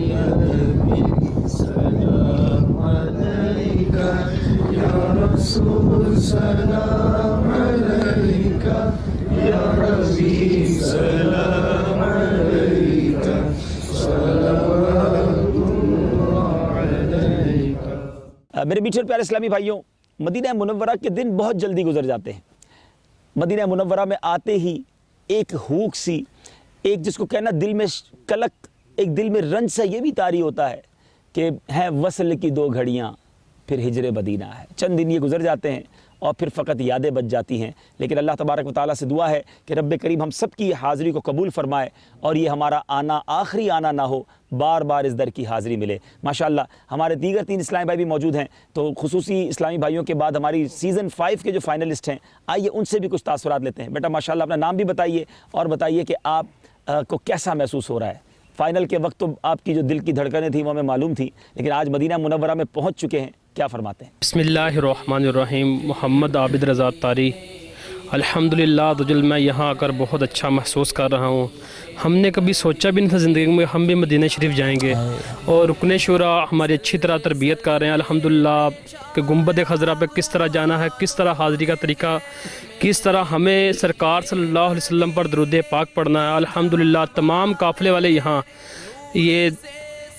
[SPEAKER 4] یا نبی سلام علیک, یا رسول سلام علیک, یا حبیب سلام علیک, صلوات اللہ علیک.
[SPEAKER 3] میرے میٹھے اور پیارے اسلامی بھائیوں, مدینہ منورہ کے دن بہت جلدی گزر جاتے ہیں. مدینہ منورہ میں آتے ہی ایک ہوک سی, ایک جس کو کہنا دل میں کلک, ایک دل میں رنج سا یہ بھی طاری ہوتا ہے کہ ہیں وصل کی 2 گھڑیاں پھر ہجر مدینہ ہے. چند دن یہ گزر جاتے ہیں اور پھر فقط یادیں بچ جاتی ہیں. لیکن اللہ تبارک و تعالیٰ سے دعا ہے کہ رب کریم ہم سب کی حاضری کو قبول فرمائے اور یہ ہمارا آنا آخری آنا نہ ہو, بار بار اس در کی حاضری ملے. ماشاءاللہ ہمارے دیگر 3 اسلامی بھائی بھی موجود ہیں, تو خصوصی اسلامی بھائیوں کے بعد ہماری سیزن 5 کے جو فائنلسٹ ہیں, آئیے ان سے بھی کچھ تاثرات لیتے ہیں. بیٹا ماشاءاللہ اپنا نام بھی بتائیے اور بتائیے کہ آپ کو کیسا محسوس ہو رہا ہے. فائنل کے وقت تو آپ کی جو دل کی دھڑکنیں تھیں وہ ہمیں معلوم تھی, لیکن آج مدینہ منورہ میں پہنچ چکے ہیں, کیا فرماتے ہیں؟
[SPEAKER 12] بسم اللہ الرحمن الرحیم. محمد عابد رضا طاری. الحمدللہ دجل میں یہاں آ کر بہت اچھا محسوس کر رہا ہوں. ہم نے کبھی سوچا بھی نہیں تھا زندگی میں ہم بھی مدینہ شریف جائیں گے, اور رکن شورا ہماری اچھی طرح تربیت کر رہے ہیں الحمدللہ کہ گنبد خضرا پہ کس طرح جانا ہے, کس طرح حاضری کا طریقہ, کس طرح ہمیں سرکار صلی اللہ علیہ وسلم پر درود پاک پڑھنا ہے. الحمدللہ تمام قافلے والے یہاں یہ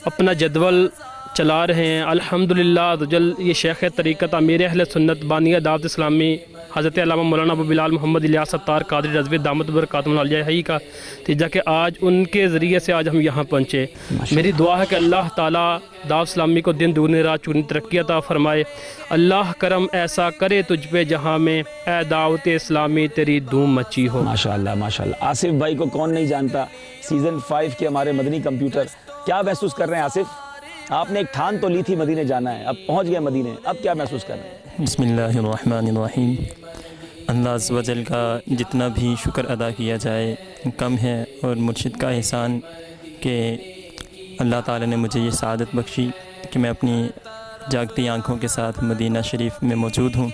[SPEAKER 12] اپنا جدول چلا رہے ہیں الحمدللہ دجل. یہ شیخ طریقت امیر اہل سنت بانی دعوت اسلامی حضرت علامہ مولانا ابو بلال محمد الیاس ستار قادری رضوی دامت برکاتہم العالیہ حی کا تیجا کہ آج ان کے ذریعے سے آج ہم یہاں پہنچے. میری دعا ہے کہ اللہ تعالیٰ دعوت اسلامی کو دن دگنی رات چگنی ترقی عطا فرمائے. اللہ کرم ایسا کرے تجھ پہ جہاں میں اے دعوت اسلامی تیری دھوم مچی ہو.
[SPEAKER 3] ماشاءاللہ ماشاءاللہ. آصف بھائی کو کون نہیں جانتا, سیزن 5 کے ہمارے مدنی کمپیوٹر. کیا محسوس کر رہے ہیں آصف؟ آپ نے ایک ٹھان تو لی تھی مدینے جانا ہے, اب پہنچ گئے مدینے, اب کیا محسوس کر رہے ہیں؟
[SPEAKER 13] بسم اللہ الرحمن الرحیم. اللہ عز و جل کا جتنا بھی شکر ادا کیا جائے کم ہے, اور مرشد کا احسان کہ اللہ تعالی نے مجھے یہ سعادت بخشی کہ میں اپنی جاگتی آنکھوں کے ساتھ مدینہ شریف میں موجود ہوں.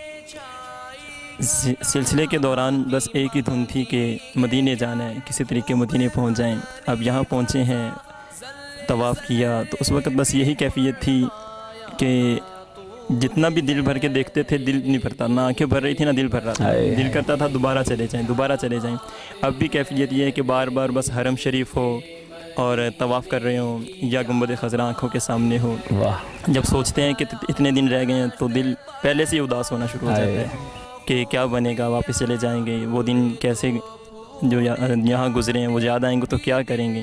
[SPEAKER 13] سلسلے کے دوران بس ایک ہی دھن تھی کہ مدینے جانا ہے, کسی طریقے مدینے پہنچ جائیں. اب یہاں پہنچے ہیں, طواف کیا, تو اس وقت بس یہی کیفیت تھی کہ جتنا بھی دل بھر کے دیکھتے تھے دل نہیں بھرتا, نہ آنکھیں بھر رہی تھی نہ دل بھر رہا تھا. دل کرتا تھا دوبارہ چلے جائیں دوبارہ چلے جائیں. اب بھی کیفیت یہ ہے کہ بار بار بس حرم شریف ہو اور طواف کر رہے ہوں یا گنبد خضرا آنکھوں کے سامنے ہو. جب سوچتے ہیں کہ اتنے دن رہ گئے ہیں تو دل پہلے سے ہی اداس ہونا شروع ہو جاتا ہے کہ کیا بنے گا, واپس چلے جائیں گے, وہ دن کیسے جو یہاں گزرے ہیں وہ یاد آئیں گے تو کیا کریں گے.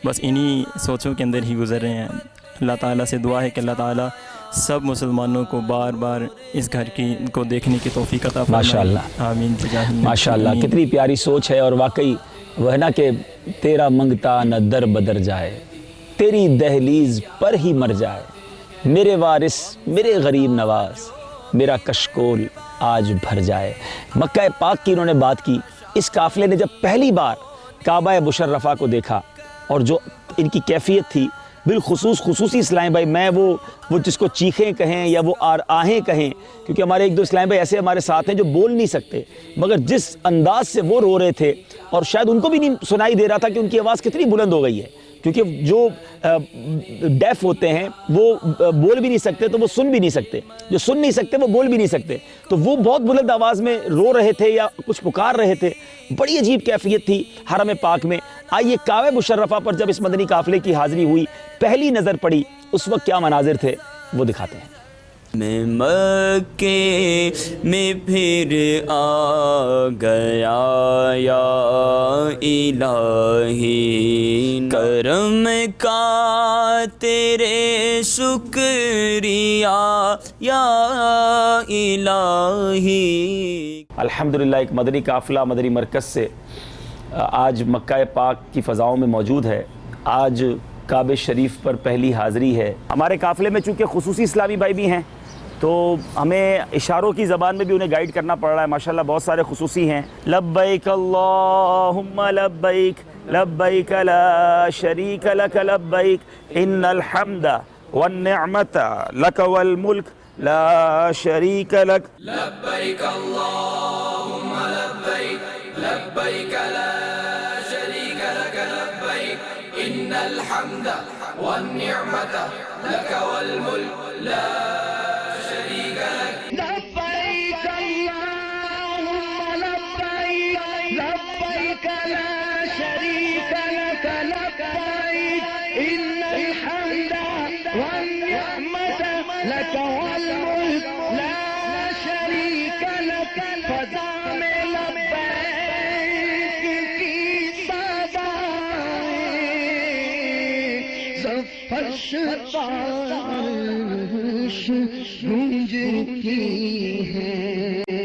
[SPEAKER 13] بس انہی سوچوں کے اندر ہی گزر رہے ہیں. اللہ تعالیٰ سے دعا ہے کہ اللہ تعالیٰ سب مسلمانوں کو بار بار اس گھر کو دیکھنے کی توفیق عطا فرمائے.
[SPEAKER 3] ماشاءاللہ
[SPEAKER 13] آمین.
[SPEAKER 3] ماشاءاللہ کتنی پیاری سوچ ہے, اور واقعی وہ ہے نا کہ تیرا منگتا نہ در بدر جائے, تیری دہلیز پر ہی مر جائے, میرے وارث میرے غریب نواز, میرا کشکول آج بھر جائے. مکہ پاک کی انہوں نے بات کی. اس قافلے نے جب پہلی بار کعبہ مشرفہ کو دیکھا اور جو ان کی کیفیت تھی, بالخصوص خصوصی اسلام بھائی, میں وہ جس کو چیخیں کہیں یا وہ آہیں کہیں, کیونکہ ہمارے ایک دو اسلام بھائی ایسے ہمارے ساتھ ہیں جو بول نہیں سکتے, مگر جس انداز سے وہ رو رہے تھے, اور شاید ان کو بھی نہیں سنائی دے رہا تھا کہ ان کی آواز کتنی بلند ہو گئی ہے, کیونکہ جو ڈیف ہوتے ہیں وہ بول بھی نہیں سکتے تو وہ سن بھی نہیں سکتے, جو سن نہیں سکتے وہ بول بھی نہیں سکتے, تو وہ بہت بلند آواز میں رو رہے تھے یا کچھ پکار رہے تھے. بڑی عجیب کیفیت تھی حرم پاک میں. آئیے کعبہ مشرفہ پر جب اس مدنی قافلے کی حاضری ہوئی, پہلی نظر پڑی, اس وقت کیا مناظر تھے وہ دکھاتے ہیں.
[SPEAKER 1] میں مکے میں پھر آ گیا یا الہی, کرم کا تیرے شکریہ یا الہی.
[SPEAKER 3] الحمدللہ ایک مدنی قافلہ مدنی مرکز سے آج مکہ پاک کی فضاؤں میں موجود ہے. آج کعبہ شریف پر پہلی حاضری ہے. ہمارے قافلے میں چونکہ خصوصی اسلامی بھائی بھی ہیں تو ہمیں اشاروں کی زبان میں بھی انہیں گائیڈ کرنا پڑ رہا ہے. ماشاءاللہ بہت سارے خصوصی ہیں. لبیک اللہم لبیک لبیک لا شریک لک لبیک ان الحمد والنعمت لک والملک لا شریک لک.
[SPEAKER 2] لبیک اللہم لبیک لبیک لا شریک لک لبیک ان الحمد والنعمت لک والملک لا شریک لک.
[SPEAKER 4] لبیک اللہم لبیک لبیک لا شریک لک لبیک ان الحمد والنعمت لک والملک لا شریک لک. فضا میں لبیک کی صدائیں زفرش گونجتی ہیں.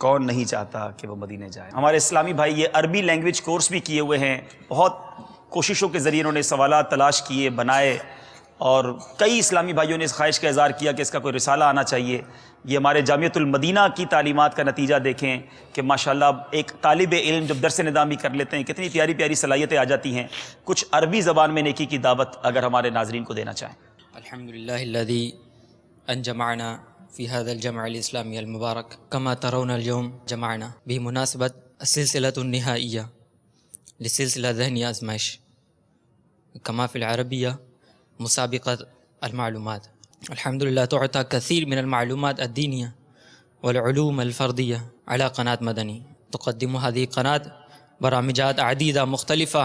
[SPEAKER 3] کون نہیں چاہتا کہ وہ مدینے جائے. ہمارے اسلامی بھائی یہ عربی لینگویج کورس بھی کیے ہوئے ہیں, بہت کوششوں کے ذریعے انہوں نے سوالات تلاش کیے, بنائے, اور کئی اسلامی بھائیوں نے اس خواہش کا اظہار کیا کہ اس کا کوئی رسالہ آنا چاہیے. یہ ہمارے جامعۃ المدینہ کی تعلیمات کا نتیجہ دیکھیں کہ ماشاءاللہ ایک طالب علم جب درس نظامی کر لیتے ہیں کتنی پیاری پیاری صلاحیتیں آ جاتی ہیں. کچھ عربی زبان میں نیکی کی دعوت اگر ہمارے ناظرین کو دینا چاہیں.
[SPEAKER 14] الحمدللہ الذی انجمعنا فی هذا الجمع الاسلامی المبارک کما ترون اليوم جمعنا بمناسبت السلسلة النهائیہ لسلسلة ذہنی آزمائش کما فی العربیہ مسابقة المعلومات. الحمدللہ تعطى كثير من المعلومات الدينية والعلوم الفردية على قناة مدني. تقدم هذه القناة برامجات عديدة مختلفة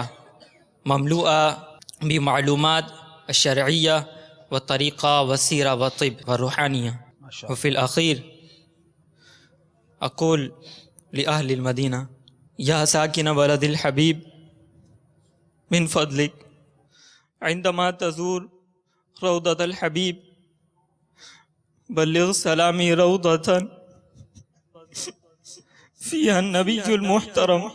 [SPEAKER 14] مملوءة بمعلومات الشرعية والطريقة والسيرة والطب والروحانية. وفي الأخير أقول لأهل المدينة يا ساكن بلد الحبيب من فضلك عندما تزور روضة الحبيب بلغ سلامي روضة فيها النبي المحترم.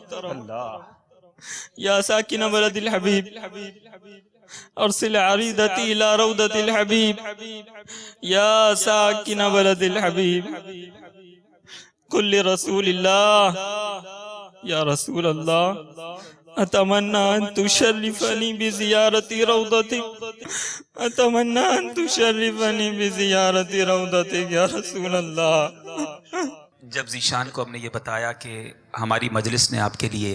[SPEAKER 14] يا ساكن بلد الحبيب أرسل عريضتي إلى روضة الحبيب. يا ساكن بلد الحبيب قل لرسول الله يا رسول الله أتمنى أن تشرفني بزيارة روضتك. أتمنى أن تشرفني بزيارة روضتك يا رسول الله.
[SPEAKER 3] جب ذیشان کو ہم نے یہ بتایا کہ ہماری مجلس نے آپ کے لیے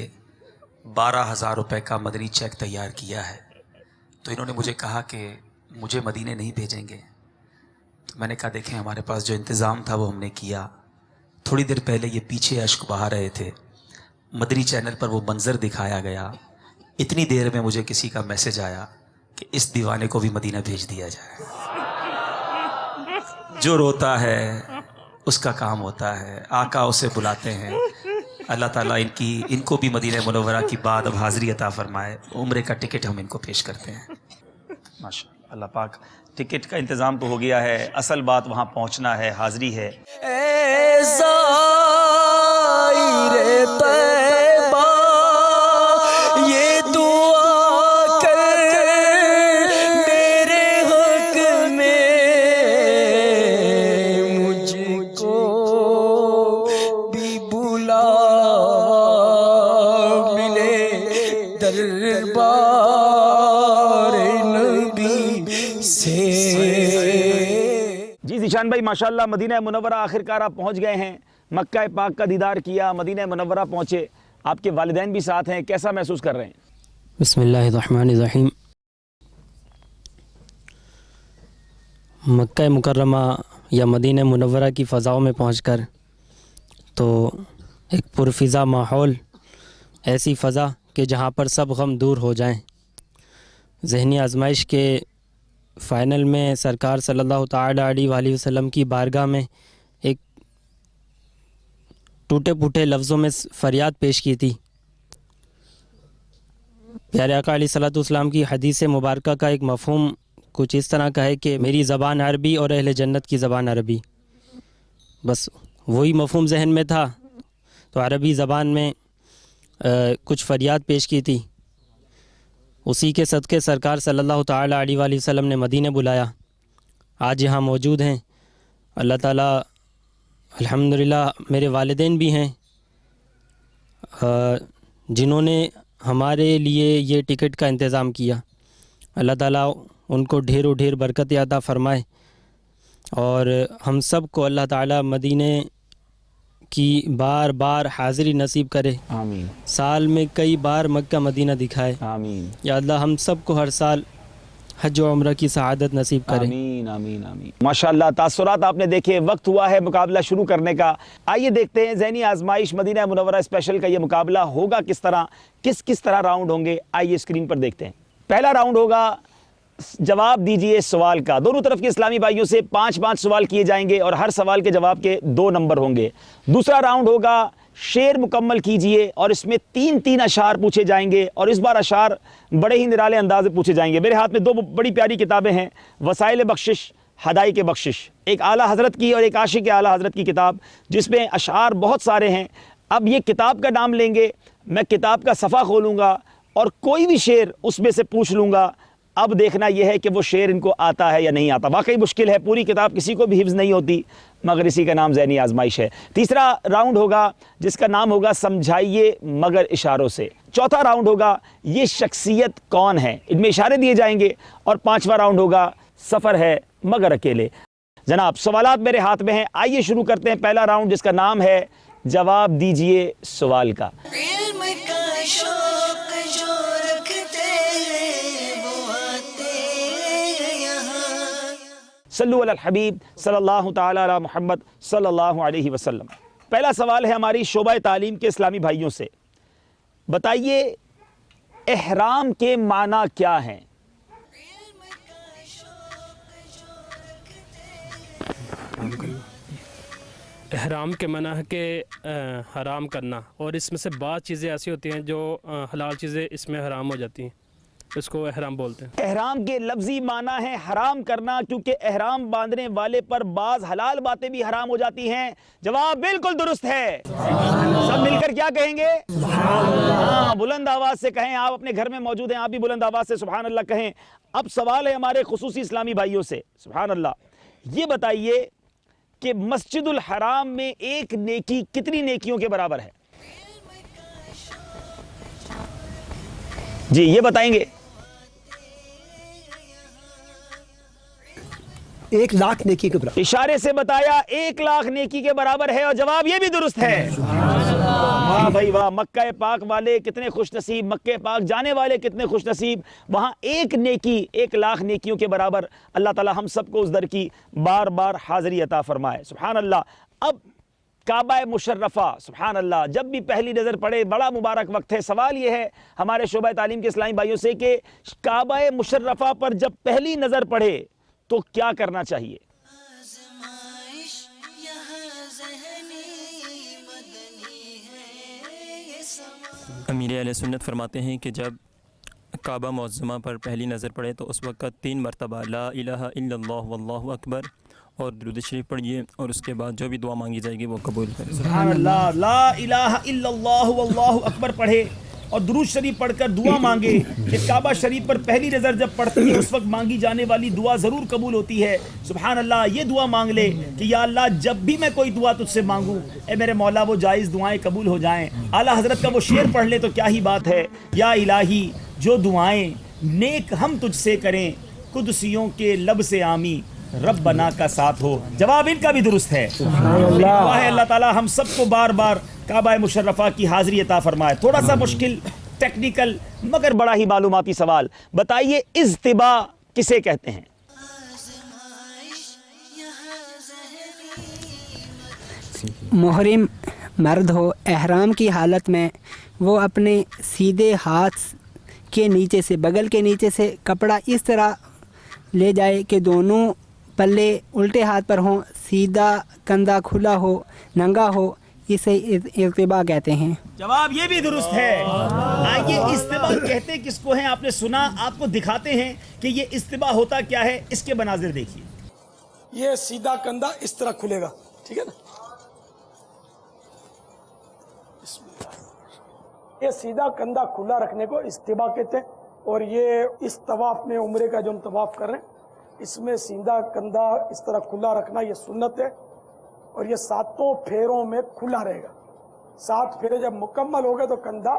[SPEAKER 3] 12,000 روپے کا مدنی چیک تیار کیا ہے, تو انہوں نے مجھے کہا کہ مجھے مدینے نہیں بھیجیں گے. تو میں نے کہا دیکھیں ہمارے پاس جو انتظام تھا وہ ہم نے کیا. تھوڑی دیر پہلے یہ پیچھے اشک بہا رہے تھے, مدنی چینل پر وہ منظر دکھایا گیا. اتنی دیر میں مجھے کسی کا میسج آیا کہ اس دیوانے کو بھی مدینہ بھیج دیا جائے. جو روتا ہے اس کا کام ہوتا ہے, آقا اسے بلاتے ہیں. اللہ تعالیٰ ان کو بھی مدینہ منورہ کی بعد اب حاضری عطا فرمائے. عمرے کا ٹکٹ ہم ان کو پیش کرتے ہیں. ماشاءاللہ, اللہ پاک. ٹکٹ کا انتظام تو ہو گیا ہے, اصل بات وہاں پہنچنا ہے, حاضری ہے.
[SPEAKER 1] یہ دعا کر میرے حق میں مجھ کو بھی بلا ملے دربار نبی سے.
[SPEAKER 3] جی ذیشان بھائی ماشاءاللہ مدینہ منورہ آخر کار آپ پہنچ گئے ہیں, مکہ پاک کا دیدار کیا, مدینہ منورہ پہنچے, آپ کے والدین بھی ساتھ ہیں, کیسا محسوس کر رہے ہیں؟
[SPEAKER 14] بسم اللہ الرحمن الرحیم. مکہ مکرمہ یا مدینہ منورہ کی فضاؤں میں پہنچ کر تو ایک پرفضا ماحول, ایسی فضا کہ جہاں پر سب غم دور ہو جائیں. ذہنی آزمائش کے فائنل میں سرکار صلی اللہ تعالی علیہ وآلہ وسلم کی بارگاہ میں ایک ٹوٹے پھوٹے لفظوں میں فریاد پیش کی تھی. پیارے آقا علیہ الصلوۃ والسلام کی حدیث مبارکہ کا ایک مفہوم کچھ اس طرح کا ہے کہ میری زبان عربی اور اہل جنت کی زبان عربی. بس وہی مفہوم ذہن میں تھا تو عربی زبان میں کچھ فریاد پیش کی تھی. اسی کے صدقے سرکار صلی اللہ تعالی علیہ وآلہ وسلم نے مدینہ بلایا. آج یہاں موجود ہیں. اللہ تعالیٰ الحمدللہ میرے والدین بھی ہیں جنہوں نے ہمارے لیے یہ ٹکٹ کا انتظام کیا. اللہ تعالیٰ ان کو ڈھیر و ڈھیر برکت عطا فرمائے, اور ہم سب کو اللہ تعالیٰ مدینے کی بار بار حاضری نصیب کرے.
[SPEAKER 3] آمین.
[SPEAKER 14] سال میں کئی بار مکہ مدینہ دکھائے.
[SPEAKER 3] آمین.
[SPEAKER 14] یا اللہ ہم سب کو ہر سال حج و عمرہ کی سعادت نصیب کرے.
[SPEAKER 3] آمین آمین آمین. ماشاءاللہ تاثرات آپ نے دیکھے. وقت ہوا ہے مقابلہ شروع کرنے کا. آئیے دیکھتے ہیں ذہنی آزمائش مدینہ منورہ اسپیشل کا یہ مقابلہ ہوگا کس طرح, کس طرح راؤنڈ ہوں گے. آئیے اسکرین پر دیکھتے ہیں. پہلا راؤنڈ ہوگا جواب دیجئے سوال کا. دونوں طرف کے اسلامی بھائیوں سے 5 سوال کیے جائیں گے اور ہر سوال کے جواب کے 2 نمبر ہوں گے. دوسرا راؤنڈ ہوگا شعر مکمل کیجئے اور اس میں 3 اشعار پوچھے جائیں گے, اور اس بار اشعار بڑے ہی نرالے انداز میں پوچھے جائیں گے. میرے ہاتھ میں 2 بڑی پیاری کتابیں ہیں, وسائل بخشش ہدائی کے بخشش، ایک اعلیٰ حضرت کی اور ایک عاشق اعلیٰ حضرت کی کتاب، جس میں اشعار بہت سارے ہیں۔ اب یہ کتاب کا نام لیں گے، میں کتاب کا صفحہ کھولوں گا اور کوئی بھی شعر اس میں سے پوچھ لوں گا۔ اب دیکھنا یہ ہے کہ وہ شعر ان کو آتا ہے یا نہیں آتا۔ واقعی مشکل ہے، پوری کتاب کسی کو بھی حفظ نہیں ہوتی، مگر اسی کا نام ذہنی آزمائش ہے۔ تیسرا راؤنڈ ہوگا جس کا نام ہوگا سمجھائیے مگر اشاروں سے۔ چوتھا راؤنڈ ہوگا یہ شخصیت کون ہے، ان میں اشارے دیے جائیں گے۔ اور پانچواں راؤنڈ ہوگا سفر ہے مگر اکیلے۔ جناب سوالات میرے ہاتھ میں ہیں، آئیے شروع کرتے ہیں پہلا راؤنڈ جس کا نام ہے جواب دیجئے سوال کا۔ صلو علی الحبیب صلی اللہ تعالی علی محمد صلی اللہ علیہ وسلم۔ پہلا سوال ہے ہماری شعبہ تعلیم کے اسلامی بھائیوں سے، بتائیے احرام کے معنی کیا ہیں؟
[SPEAKER 12] احرام کے معنی ہے کہ حرام کرنا، اور اس میں سے بعض چیزیں ایسی ہوتی ہیں جو حلال چیزیں اس میں حرام ہو جاتی ہیں، اس کو احرام بولتے ہیں۔
[SPEAKER 3] احرام کے لفظی معنی ہے حرام کرنا، کیونکہ احرام باندھنے والے پر بعض حلال باتیں بھی حرام ہو جاتی ہیں۔ جواب بالکل درست ہے۔ سب مل کر کیا کہیں گے؟ ہاں، بلند آواز سے کہیں۔ آپ اپنے گھر میں موجود ہیں، آپ بھی بلند آواز سے سبحان اللہ کہیں۔ اب سوال ہے ہمارے خصوصی اسلامی بھائیوں سے، سبحان اللہ، یہ بتائیے کہ مسجد الحرام میں ایک نیکی کتنی نیکیوں کے برابر ہے؟ جی یہ بتائیں گے۔
[SPEAKER 9] 1,00,000 نیکی کے برابر۔
[SPEAKER 3] اشارے سے بتایا 1,00,000 نیکی کے برابر ہے، اور جواب یہ بھی درست ہے۔ واہ بھائی واہ، مکہ پاک والے کتنے خوش نصیب، مکہ پاک جانے والے کتنے خوش نصیب، وہاں ایک نیکی 1,00,000 نیکیوں کے برابر۔ اللہ تعالی ہم سب کو اس در کی بار بار حاضری عطا فرمائے، سبحان اللہ۔ اب کعبہ مشرفہ، سبحان اللہ، جب بھی پہلی نظر پڑے بڑا مبارک وقت ہے۔ سوال یہ ہے ہمارے شعبہ تعلیم کے اسلامی بھائیوں سے کہ کعبہ مشرفہ پر جب پہلی نظر پڑے تو کیا کرنا چاہیے؟
[SPEAKER 13] امیر اہل سنت فرماتے ہیں کہ جب کعبہ معظمہ پر پہلی نظر پڑے تو اس وقت 3 مرتبہ لا الہ الا اللہ واللہ اکبر اور درود شریف پڑھیے، اور اس کے بعد جو بھی دعا مانگی جائے گی وہ قبول کرے۔
[SPEAKER 3] سبحان اللہ، لا الہ الا اللہ واللہ اکبر پڑھے اور درود شریف پڑھ کر دعا مانگے کہ کعبہ شریف پر پہلی نظر جب پڑھتی ہے اس وقت مانگی جانے والی دعا ضرور قبول ہوتی ہے۔ سبحان اللہ، یہ دعا مانگ لے کہ یا اللہ جب بھی میں کوئی دعا تجھ سے مانگوں اے میرے مولا وہ جائز دعائیں قبول ہو جائیں۔ اعلیٰ حضرت کا وہ شعر پڑھ لے تو کیا ہی بات ہے، یا الہی جو دعائیں نیک ہم تجھ سے کریں قدسیوں کے لب سے آمی رب بنا کا ساتھ ہو۔ جواب ان کا بھی درست ہے۔ اللہ تعالی ہم سب کو بار بار کعبہ مشرفہ کی حاضری عطا فرمائے۔ تھوڑا سا مشکل ٹیکنیکل مگر بڑا ہی معلوماتی سوال، بتائیے اجتباء کسے کہتے ہیں؟
[SPEAKER 10] محرم مرد ہو احرام کی حالت میں وہ اپنے سیدھے ہاتھ کے نیچے سے بغل کے نیچے سے کپڑا اس طرح لے جائے کہ دونوں پلے الٹے ہاتھ پر ہوں، سیدھا کندھا کھلا ہو، ننگا ہو، اسے اجتباء کہتے ہیں۔
[SPEAKER 3] جواب یہ بھی درست ہے۔ آئیے اجتباء کہتے کس کو ہیں آپ نے سنا، آپ کو دکھاتے ہیں کہ یہ اجتباء ہوتا کیا ہے، اس کے مناظر دیکھیے۔
[SPEAKER 1] یہ سیدھا کندھا اس طرح کھلے گا، ٹھیک ہے نا، یہ سیدھا کندھا کھلا رکھنے کو اجتباء کہتے ہیں۔ اور یہ اس طواف میں عمرے کا جو ہم طواف کر رہے ہیں اس میں سیدھا کندھا اس طرح کھلا رکھنا یہ سنت ہے، اور یہ 7 پھیروں میں کھلا رہے گا۔ 7 پھیرے جب مکمل ہو گئے تو کندھا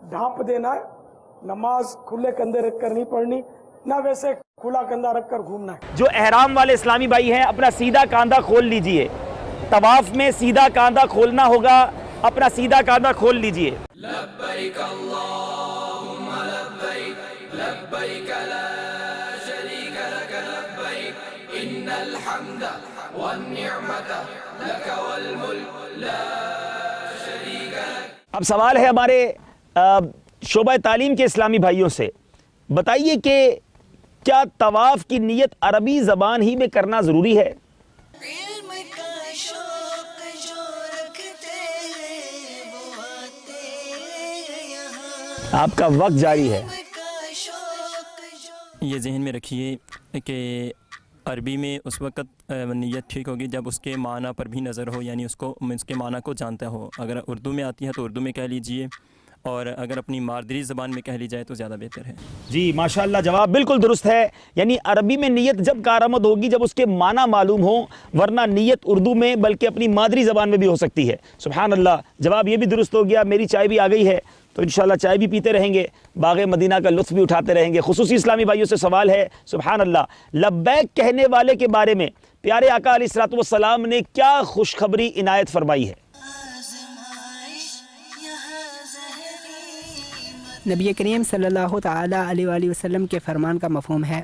[SPEAKER 1] ڈھانپ دینا ہے۔ نماز کھلے کندھے رکھ کر نہیں پڑھنی، نہ ویسے کھلا کندھا رکھ کر گھومنا ہے۔
[SPEAKER 3] جو احرام والے اسلامی بھائی ہیں اپنا سیدھا کاندھا کھول لیجئے، طواف میں سیدھا کاندھا کھولنا ہوگا، اپنا سیدھا کاندھا کھول لیجئے۔
[SPEAKER 2] لبیک اللہم لبیک لبیک لا شریک لک لبیک ان الحمد والنعمت لک والملک لا شریک لک۔
[SPEAKER 3] اب سوال ہے ہمارے شعبہ تعلیم کے اسلامی بھائیوں سے، بتائیے کہ کیا طواف کی نیت عربی زبان ہی میں کرنا ضروری ہے؟ آپ کا وقت جاری ہے۔
[SPEAKER 13] یہ ذہن میں رکھیے کہ عربی میں اس وقت نیت ٹھیک ہوگی جب اس کے معنی پر بھی نظر ہو، یعنی اس کے معنی کو جانتا ہو. اگر اردو میں آتی ہے تو اردو میں کہہ لیجئے، اور اگر اپنی مادری زبان میں کہہ لی جائے تو زیادہ بہتر ہے.
[SPEAKER 3] جی ماشاءاللہ، جواب بالکل درست ہے. یعنی عربی میں نیت جب کارآمد ہوگی جب اس کے معنی معلوم ہوں، ورنہ نیت اردو میں بلکہ اپنی مادری زبان میں بھی ہو سکتی ہے. سبحان اللہ، جواب یہ بھی درست ہو گیا. میری چائے بھی آ گئی ہے تو انشاءاللہ چائے بھی پیتے رہیں گے، باغ مدینہ کا لطف بھی اٹھاتے رہیں گے. خصوصی اسلامی بھائیوں سے سوال ہے. سبحان اللہ، لبیک کہنے والے کے بارے میں پیارے آقا علیہ الصلوۃ والسلام نے کیا خوشخبری عنایت فرمائی ہے؟
[SPEAKER 10] نبی کریم صلی اللہ تعالیٰ علیہ وآلہ وسلم کے فرمان کا مفہوم ہے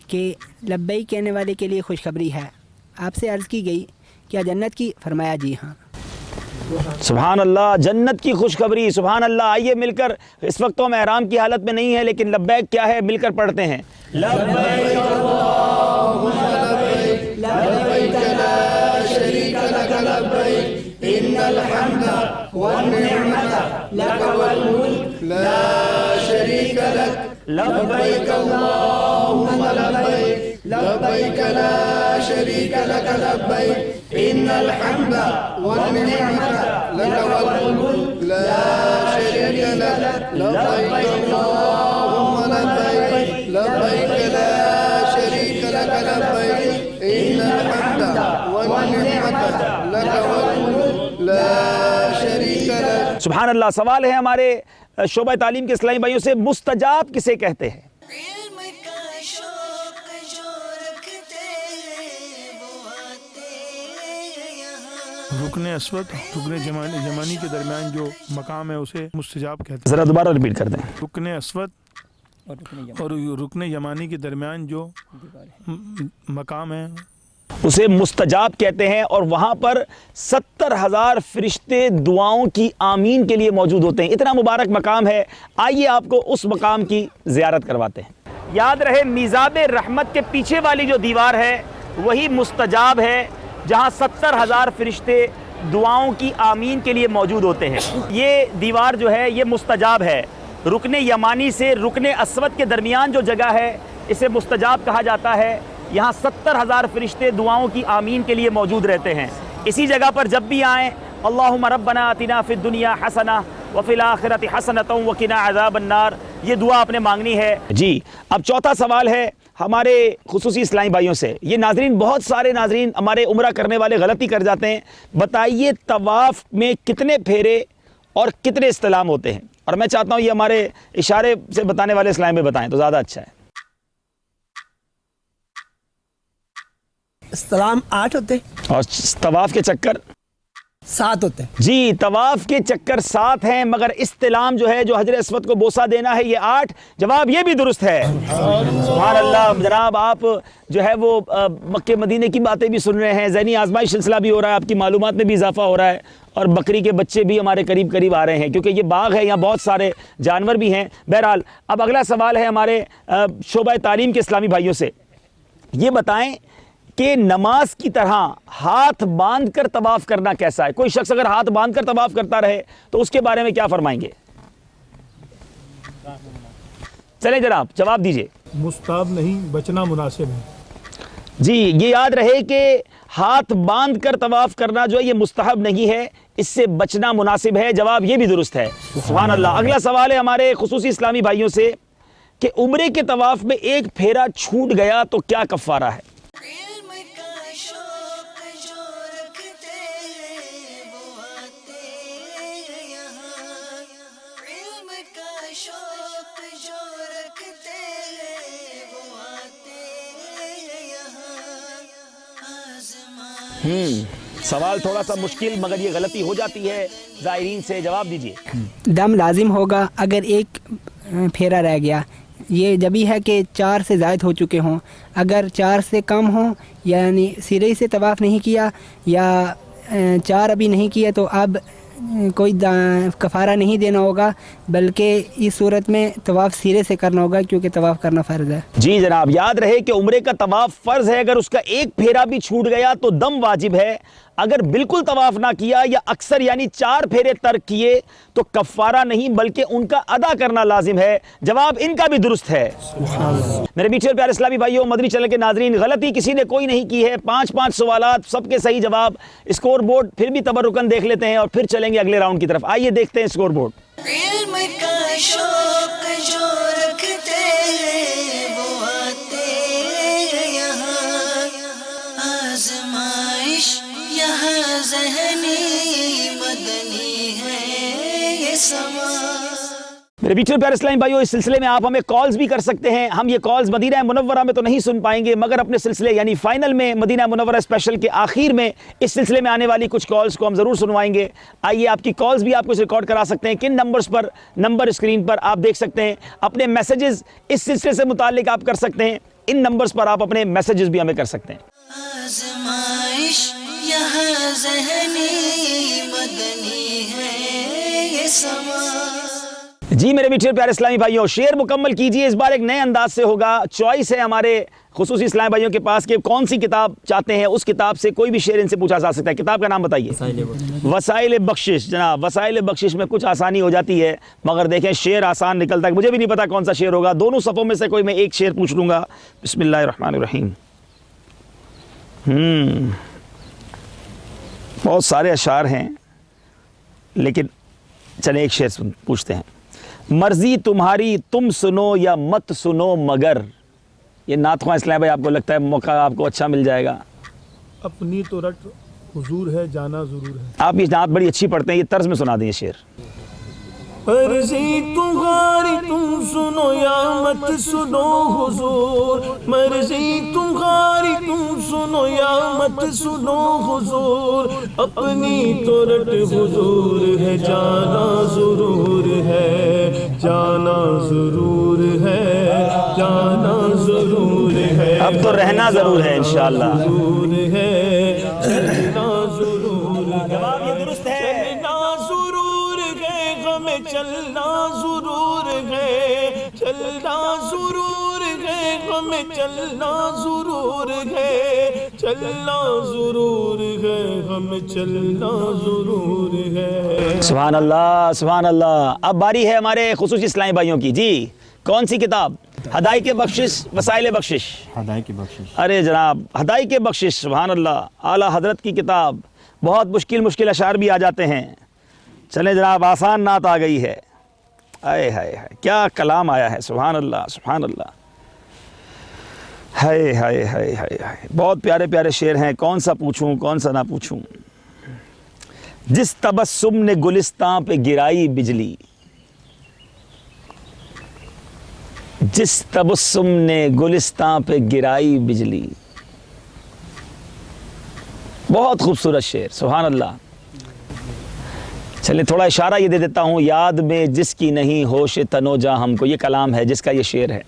[SPEAKER 10] کہ لبیک کہنے والے کے لیے خوشخبری ہے. آپ سے عرض کی گئی کیا جنت کی؟ فرمایا جی ہاں.
[SPEAKER 3] سبحان اللہ، جنت کی خوشخبری. سبحان اللہ. آئیے مل کر، اس وقت تو ہم احرام کی حالت میں نہیں ہے لیکن لبیک کیا ہے مل کر پڑھتے ہیں. لبیک اللہم لبیک، لبیک لا شریک لک لبیک، ان الحمد والنعمت لک والملک لا شریک لک، لبیک اللہم لبیک، لبیک لا شریک لک لبیک، ان الحمد والنعمت لک والملک لا شریک لک، لبیک اللہم لبیک، لبیک لا شریک لک لبیک، ان الحمد والنعمت لک والملک لا شریک لک. سبحان اللہ. سوال ہے ہمارے شعبہ تعلیم کے اسلامی بھائیوں سے، مستجاب کسے کہتے ہیں؟
[SPEAKER 15] رکن اسود، رکن یمانی کے درمیان جو مقام ہے اسے مستجاب کہتے ہیں.
[SPEAKER 3] ذرا دوبارہ ریپیٹ کر دیں.
[SPEAKER 15] رکن اسود اور رکن یمانی کے درمیان جو مقام ہے
[SPEAKER 3] اسے مستجاب کہتے ہیں، اور وہاں پر 70,000 فرشتے دعاؤں کی آمین کے لیے موجود ہوتے ہیں. اتنا مبارک مقام ہے. آئیے آپ کو اس مقام کی زیارت کرواتے ہیں. یاد رہے، میزاب رحمت کے پیچھے والی جو دیوار ہے وہی مستجاب ہے، جہاں 70,000 فرشتے دعاؤں کی آمین کے لیے موجود ہوتے ہیں. یہ دیوار جو ہے یہ مستجاب ہے. رکن یمانی سے رکن اسود کے درمیان جو جگہ ہے اسے مستجاب کہا جاتا ہے. یہاں 70,000 فرشتے دعاؤں کی آمین کے لیے موجود رہتے ہیں. اسی جگہ پر جب بھی آئیں، اللہم ربنا آتنا فی الدنیا حسنہ وفی الآخرۃ حسنۃ وقنا عذاب النار، یہ دعا آپ نے مانگنی ہے. جی اب چوتھا سوال ہے ہمارے خصوصی اسلامی بھائیوں سے. یہ ناظرین، بہت سارے ناظرین ہمارے عمرہ کرنے والے غلطی کر جاتے ہیں. بتائیے طواف میں کتنے پھیرے اور کتنے استلام ہوتے ہیں؟ اور میں چاہتا ہوں یہ ہمارے اشارے سے بتانے والے اسلامی میں بتائیں تو زیادہ اچھا ہے.
[SPEAKER 9] استلام 8 ہوتے
[SPEAKER 3] اور طواف کے چکر
[SPEAKER 9] 7 ہوتے ہیں.
[SPEAKER 3] جی طواف کے چکر 7 ہیں، مگر استلام جو ہے جو حجر اسود کو بوسہ دینا ہے یہ 8. جواب یہ بھی درست ہے. سبحان اللہ. جناب آپ جو ہے وہ مکہ مدینے کی باتیں بھی سن رہے ہیں، ذہنی آزمائش سلسلہ بھی ہو رہا ہے، آپ کی معلومات میں بھی اضافہ ہو رہا ہے، اور بکری کے بچے بھی ہمارے قریب قریب آ رہے ہیں کیونکہ یہ باغ ہے، یہاں بہت سارے جانور بھی ہیں. بہرحال اب اگلا سوال ہے ہمارے شعبہ تعلیم کے اسلامی بھائیوں سے. یہ بتائیں کہ نماز کی طرح ہاتھ باندھ کر طواف کرنا کیسا ہے؟ کوئی شخص اگر ہاتھ باندھ کر طواف کرتا رہے تو اس کے بارے میں کیا فرمائیں گے؟ چلیں جناب جواب دیجئے.
[SPEAKER 15] مستحب نہیں، بچنا مناسب ہے.
[SPEAKER 3] جی یہ یاد رہے کہ ہاتھ باندھ کر طواف کرنا جو ہے یہ مستحب نہیں ہے، اس سے بچنا مناسب ہے. جواب یہ بھی درست ہے. سبحان اللہ. اگلا سوال ہے ہمارے خصوصی اسلامی بھائیوں سے کہ عمرے کے طواف میں ایک پھیرا چھوٹ گیا تو کیا کفارہ ہے؟ سوال تھوڑا سا مشکل مگر یہ غلطی ہو جاتی ہے زائرین سے. جواب دیجئے.
[SPEAKER 10] دم لازم ہوگا اگر ایک پھیرا رہ گیا. یہ جبھی ہے کہ 4 سے زائد ہو چکے ہوں. اگر 4 سے کم ہوں یعنی سرے سے طواف نہیں کیا یا 4 ابھی نہیں کیا تو اب کوئی کفارہ نہیں دینا ہوگا، بلکہ اس صورت میں طواف سرے سے کرنا ہوگا کیونکہ طواف کرنا فرض ہے.
[SPEAKER 3] جی جناب یاد رہے کہ عمرے کا طواف فرض ہے. اگر اس کا ایک پھیرا بھی چھوٹ گیا تو دم واجب ہے. اگر بالکل طواف نہ کیا یا اکثر یعنی 4 پھیرے ترک کیے تو کفارہ نہیں بلکہ ان کا ادا کرنا لازم ہے؟ جواب ان کا بھی درست ہے۔ میرے میٹھے اور پیارے اسلامی بھائیوں، مدنی چینل کے ناظرین، غلطی کسی نے کوئی نہیں کی ہے۔ 5 سوالات، سب کے صحیح جواب۔ اسکور بورڈ پھر بھی تبرکن دیکھ لیتے ہیں اور پھر چلیں گے اگلے راؤنڈ کی طرف۔ آئیے دیکھتے ہیں اسکور بورڈ۔
[SPEAKER 2] علم کا شوق جو رکھتے ہیں وہ آتے ہیں یہاں، آزمائش یہاں ذہنی مدنی ہے یہ سما۔
[SPEAKER 3] میرے بیٹھے اور پیارے اسلامی بھائیوں، اس سلسلے میں آپ ہمیں کالز بھی کر سکتے ہیں۔ ہم یہ کالز مدینہ منورہ میں تو نہیں سن پائیں گے، مگر اپنے سلسلے یعنی فائنل میں مدینہ منورہ اسپیشل کے آخر میں اس سلسلے میں آنے والی کچھ کالز کو ہم ضرور سنوائیں گے۔ آئیے آپ کی کالز بھی آپ کو ریکارڈ کرا سکتے ہیں۔ کن نمبرز پر؟ نمبر اسکرین پر آپ دیکھ سکتے ہیں۔ اپنے میسیجز اس سلسلے سے متعلق آپ کر سکتے ہیں۔ ان نمبرز پر آپ اپنے میسیجز بھی ہمیں کر سکتے ہیں۔
[SPEAKER 2] آزمائش یہاں ذہنی مدنی ہے یہ سما۔
[SPEAKER 3] جی میرے میٹھے پیارے اسلامی بھائیوں، شعر مکمل کیجئے۔ اس بار ایک نئے انداز سے ہوگا۔ چوائس ہے ہمارے خصوصی اسلامی بھائیوں کے پاس کہ کون سی کتاب چاہتے ہیں، اس کتاب سے کوئی بھی شعر ان سے پوچھا جا سکتا ہے۔ کتاب کا نام بتائیے۔ وسائل بخشش۔ جناب وسائل بخشش میں کچھ آسانی ہو جاتی ہے، مگر دیکھیں شعر آسان نکلتا ہے۔ مجھے بھی نہیں پتا کون سا شعر ہوگا، دونوں صفوں میں سے کوئی میں ایک شعر پوچھ لوں گا۔ بسم اللہ الرحمن الرحیم۔ بہت سارے اشعار ہیں، لیکن چلیں ایک شعر پوچھتے ہیں۔ مرضی تمہاری تم سنو یا مت سنو مگر، یہ نعت خواں اسلام بھائی آپ کو لگتا ہے موقع آپ کو اچھا مل جائے گا؟
[SPEAKER 15] اپنی تو رٹ حضور ہے، جانا ضرور ہے۔
[SPEAKER 3] آپ یہ نعت بڑی اچھی پڑھتے ہیں، یہ طرز میں سنا دیں یہ شعر۔
[SPEAKER 15] مرضی تمہاری تم سنو یا مت سنو حضور، مرضی تمہاری تم سنو یا مت سنو حضور، اپنی تو رٹ حضور ہے، جانا ضرور ہے، جانا ضرور ہے، جانا ضرور ہے۔
[SPEAKER 3] اب تو رہنا ضرور ہے انشاءاللہ۔
[SPEAKER 15] ضرور ہے، چلنا ضرور ہے۔
[SPEAKER 3] جواب یہ درست ہے۔
[SPEAKER 15] چلنا ضرور ہے، چلنا ضرور ہے، ہمیں چلنا ضرور ہے، چلنا ضرور ہے، ہمیں چلنا ضرور ہے۔
[SPEAKER 3] سبحان اللہ سبحان اللہ۔ اب باری ہے ہمارے خصوصی اسلامی بھائیوں کی۔ جی کون سی کتاب؟ ہدایت بخشش، وسائل بخشش؟
[SPEAKER 11] ہدایت بخشش۔
[SPEAKER 3] ارے جناب ہدایت بخشش، سبحان اللہ، اعلیٰ حضرت کی کتاب۔ بہت مشکل اشعار بھی آ جاتے ہیں۔ چلیں جناب آسان نعت آ گئی ہے۔ آئے ہائے ہائے کیا کلام آیا ہے، سبحان اللہ سبحان اللہ۔ ہائے ہائے ہائے ہائے ہائے، بہت پیارے پیارے شعر ہیں، کون سا پوچھوں کون سا نہ پوچھوں۔ جس تبسم نے گلستاں پہ گرائی بجلی، جس تبسم نے گلستاں پہ گرائی بجلی۔ بہت خوبصورت شعر، سبحان اللہ۔ چلیں تھوڑا اشارہ یہ دے دیتا ہوں، یاد میں جس کی نہیں ہوش تنو جا ہم کو، یہ کلام ہے جس کا یہ شعر ہے۔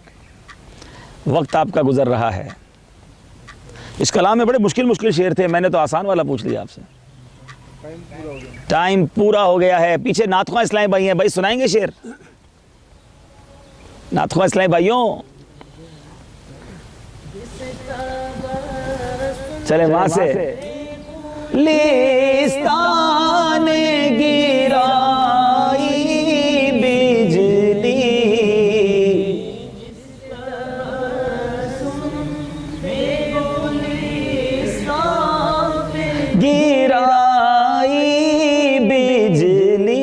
[SPEAKER 3] وقت آپ کا گزر رہا ہے۔ اس کلام میں بڑے مشکل شعر تھے، میں نے تو آسان والا پوچھ لیا آپ سے۔ ٹائم پورا ہو گیا ہے۔ پیچھے نعت خواں اسلامی بھائی ہیں، بھائی سنائیں گے شعر؟ نعت خواں اسلامی بھائیوں چلیں وہاں سے۔ لیستان گرائی بجلی، گرائی بجلی،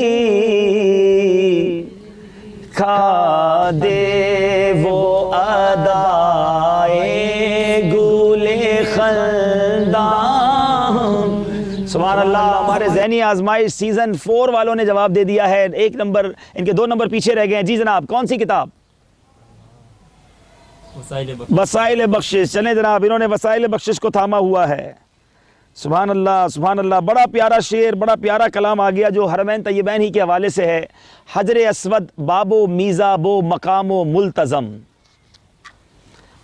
[SPEAKER 3] کھا دے وہ ادائے گلے خندان۔ سبحان اللہ۔ ہمارے ذہنی آزمائش سیزن 4 والوں نے جواب دے دیا ہے۔ 1 نمبر ان کے 2 نمبر پیچھے رہ گئے ہیں۔ جی جناب کون سی کتاب؟ وسائل بخشش۔ چلیں جناب انہوں نے وسائل بخشش کو تھاما ہوا ہے۔ سبحان اللہ سبحان اللہ۔ بڑا پیارا شعر، بڑا پیارا کلام آ گیا جو حرمین طیبین ہی کے حوالے سے ہے۔ حجر اسود بابو میزابو مقام و ملتزم،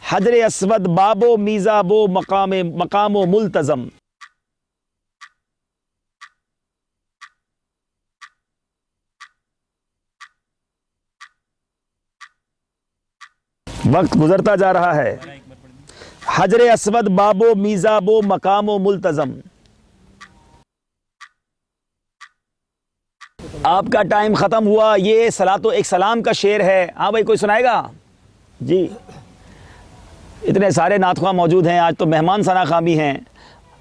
[SPEAKER 3] حجر اسود بابو میزابو مقام و ملتزم۔ وقت گزرتا جا رہا ہے۔ حجر اسود بابو میزابو مقام و ملتزم۔ آپ کا ٹائم ختم ہوا. یہ صلاۃ و ایک سلام کا شعر ہے. ہاں بھائی کوئی سنائے گا؟ جی اتنے سارے نعت خواہ موجود ہیں آج تو مہمان ثنا خواہ ہیں.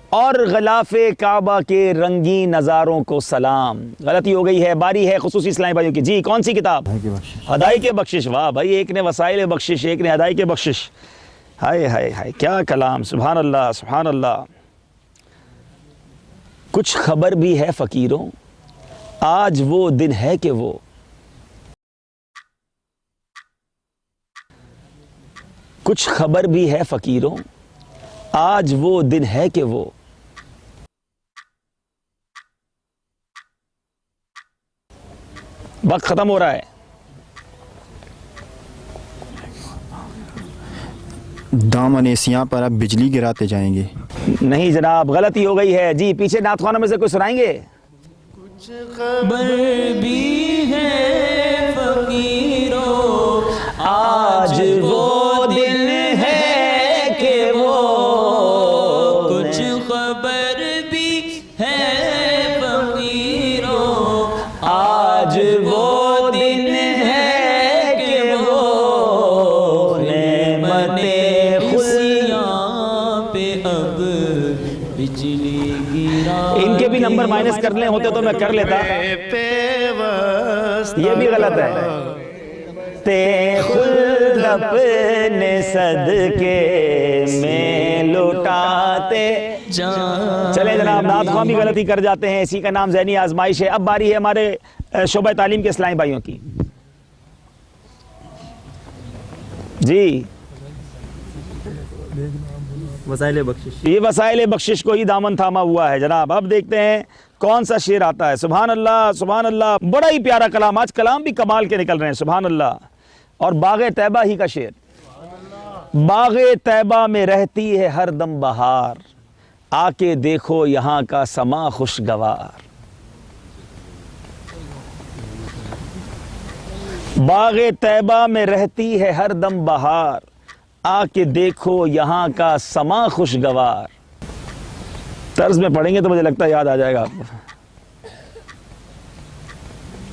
[SPEAKER 3] اور غلاف کعبہ کے رنگین نظاروں کو سلام. غلطی ہو گئی ہے. باری ہے خصوصی اسلامی بھائیوں کی. جی کون سی کتاب؟ ہدائی کے بخشش. واہ بھائی ایک نے وسائل بخشش ایک نے ہدائی کے بخشش. ہائے ہائے ہائے کیا کلام. سبحان اللہ سبحان اللہ. کچھ خبر بھی ہے فقیروں آج وہ دن ہے کہ وہ. کچھ خبر بھی ہے فقیروں آج وہ دن ہے کہ وہ. وقت ختم ہو رہا ہے.
[SPEAKER 11] دامن سیاہ پر اب بجلی گراتے جائیں گے.
[SPEAKER 3] نہیں جناب غلطی ہو گئی ہے. جی پیچھے نعت خوانوں میں سے کوئی سنائیں گے؟
[SPEAKER 2] کچھ خبر بھی ہے فقیروں
[SPEAKER 3] آج وہ دن ہے کہ وہ.
[SPEAKER 2] کچھ خبر بھی ہے فقیروں
[SPEAKER 3] آج وہ دن ہے کہ وہ نعمت
[SPEAKER 2] پہ اب بجلی گرا.
[SPEAKER 3] ان کے بھی نمبر مائنس کرنے ہوتے تو میں کر لیتا. یہ بھی غلط ہے. تے خود اپنے صدقے میں لٹاتے. چلے جناب نعت خواہ بھی غلطی کر جاتے ہیں. اسی کا نام ذہنی آزمائش ہے. اب باری ہے ہمارے شعبہ تعلیم کے اسلامی بھائیوں کی. جی
[SPEAKER 13] وسائل بخشش.
[SPEAKER 3] یہ وسائل بخشش کو ہی دامن تھاما ہوا ہے جناب. اب دیکھتے ہیں کون سا شعر آتا ہے. سبحان اللہ سبحان اللہ. بڑا ہی پیارا کلام. آج کلام بھی کمال کے نکل رہے ہیں. سبحان اللہ. اور باغ طیبہ ہی کا شعر. باغ طیبہ میں رہتی ہے ہر دم بہار آ کے دیکھو یہاں کا سما خوشگوار. باغ طیبہ میں رہتی ہے ہر دم بہار آ کے دیکھو یہاں کا سما خوشگوار. طرز میں پڑھیں گے تو مجھے لگتا ہے یاد آ جائے گا آپ کو.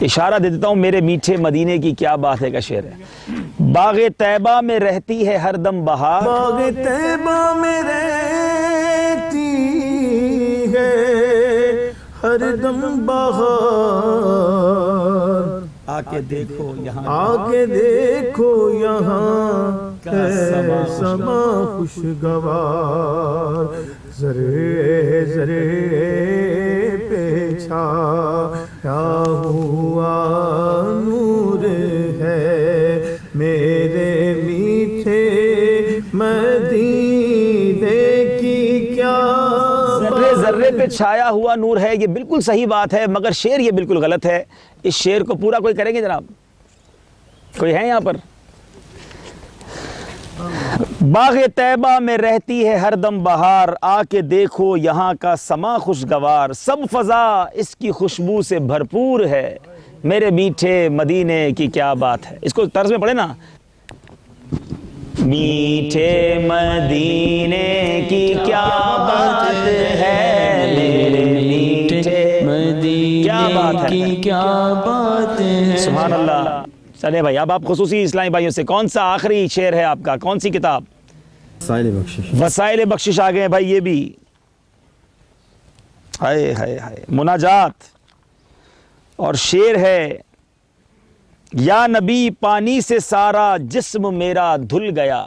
[SPEAKER 3] اشارہ دے دیتا ہوں میرے میٹھے مدینے کی کیا بات ہے کا شعر ہے. باغ طیبہ میں رہتی ہے ہر دم بہار.
[SPEAKER 2] باغ طیبہ میں رہتی ہے ہر دم بہار
[SPEAKER 3] آ کے دیکھو یہاں
[SPEAKER 2] آ کے دیکھو یہاں ہے سما خوشگوار. ذرے ذرے پہ چھایا ہوا نور ہے میرے میٹھے مدینے کی کیا.
[SPEAKER 3] ذرے ذرے پہ چھایا ہوا نور ہے. یہ بالکل صحیح بات ہے مگر شعر یہ بالکل غلط ہے. اس شعر کو پورا کوئی کریں گے جناب؟ کوئی ہے یہاں پر؟ باغ طیبہ میں رہتی ہے ہر دم بہار آ کے دیکھو یہاں کا سما خوشگوار. سب فضا اس کی خوشبو سے بھرپور ہے میرے میٹھے مدینے کی کیا بات ہے. اس کو طرز میں پڑھے نا. میٹھے مدینے کی کیا بات ہے میرے میٹھے مدینے کیا بات ہے
[SPEAKER 2] کیا بات ہے.
[SPEAKER 3] سبحان اللہ. چلے بھائی اب آپ خصوصی اسلامی بھائیوں سے کون سا آخری شعر ہے آپ کا؟ کون سی کتاب؟
[SPEAKER 11] وسائل بخشش.
[SPEAKER 3] وسائل بخشش آ گئے بھائی. یہ بھی ہائے ہائے ہائے مناجات. اور شعر ہے یا نبی پانی سے سارا جسم میرا دھل گیا.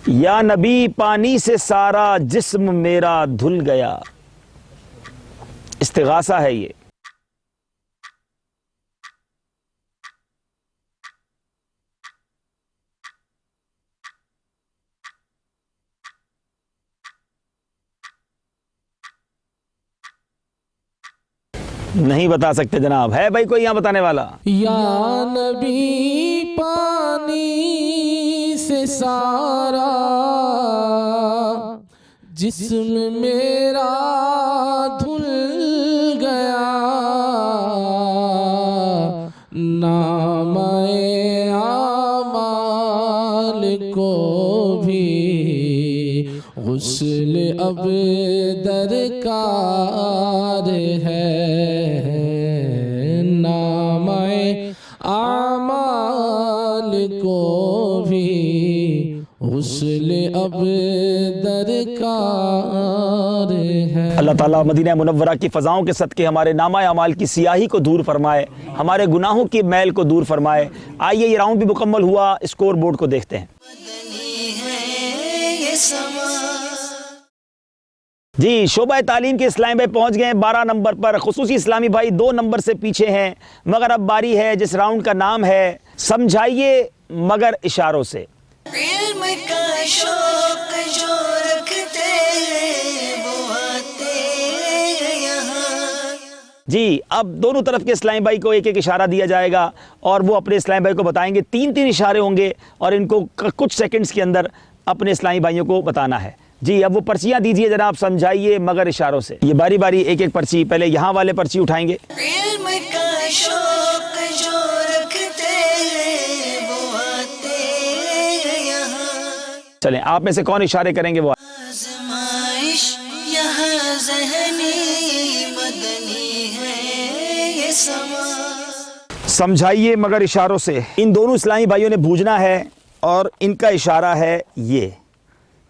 [SPEAKER 3] یا نبی پانی سے سارا جسم میرا دھل گیا. استغاثہ ہے یہ. نہیں بتا سکتے جناب. ہے بھائی کوئی یہاں بتانے والا؟
[SPEAKER 2] یا نبی پانی سے سارا جسم میرا دھل گیا. نام اعمال کو بھی غسل اب درکار ہے. غسل اب درکار ہے.
[SPEAKER 3] اللہ تعالیٰ مدینہ منورہ کی فضاؤں کے صدقے ہمارے نامہ اعمال کی سیاہی کو دور فرمائے, ہمارے گناہوں کی میل کو دور فرمائے. آئیے یہ راؤنڈ بھی مکمل ہوا, اسکور بورڈ کو دیکھتے ہیں. جی شعبہ تعلیم کے اسلامی بھائی پہنچ گئے ہیں 12 نمبر پر. خصوصی اسلامی بھائی 2 نمبر سے پیچھے ہیں, مگر اب باری ہے جس راؤنڈ کا نام ہے سمجھائیے مگر اشاروں سے.
[SPEAKER 4] علم کا شوق جو رکھتے ہیں وہ آتے یہاں.
[SPEAKER 3] جی اب دونوں طرف کے اسلامی بھائی کو ایک ایک اشارہ دیا جائے گا اور وہ اپنے اسلامی بھائی کو بتائیں گے. 3 اشارے ہوں گے اور ان کو کچھ سیکنڈز کے اندر اپنے اسلامی بھائیوں کو بتانا ہے. جی اب وہ پرچیاں دیجئے جناب, سمجھائیے مگر اشاروں سے. یہ باری باری ایک ایک پرچی, پہلے یہاں والے پرچی اٹھائیں گے.
[SPEAKER 4] علم کا شوق جو رکھتے ہیں وہ آتے یہاں.
[SPEAKER 3] چلیں آپ میں سے کون اشارے کریں گے وہ
[SPEAKER 4] آزمائش یہاں ذہنی مدنی ہے یہ سما.
[SPEAKER 3] سمجھائیے مگر اشاروں سے. ان دونوں اسلامی بھائیوں نے بوجھنا ہے اور ان کا اشارہ ہے یہ,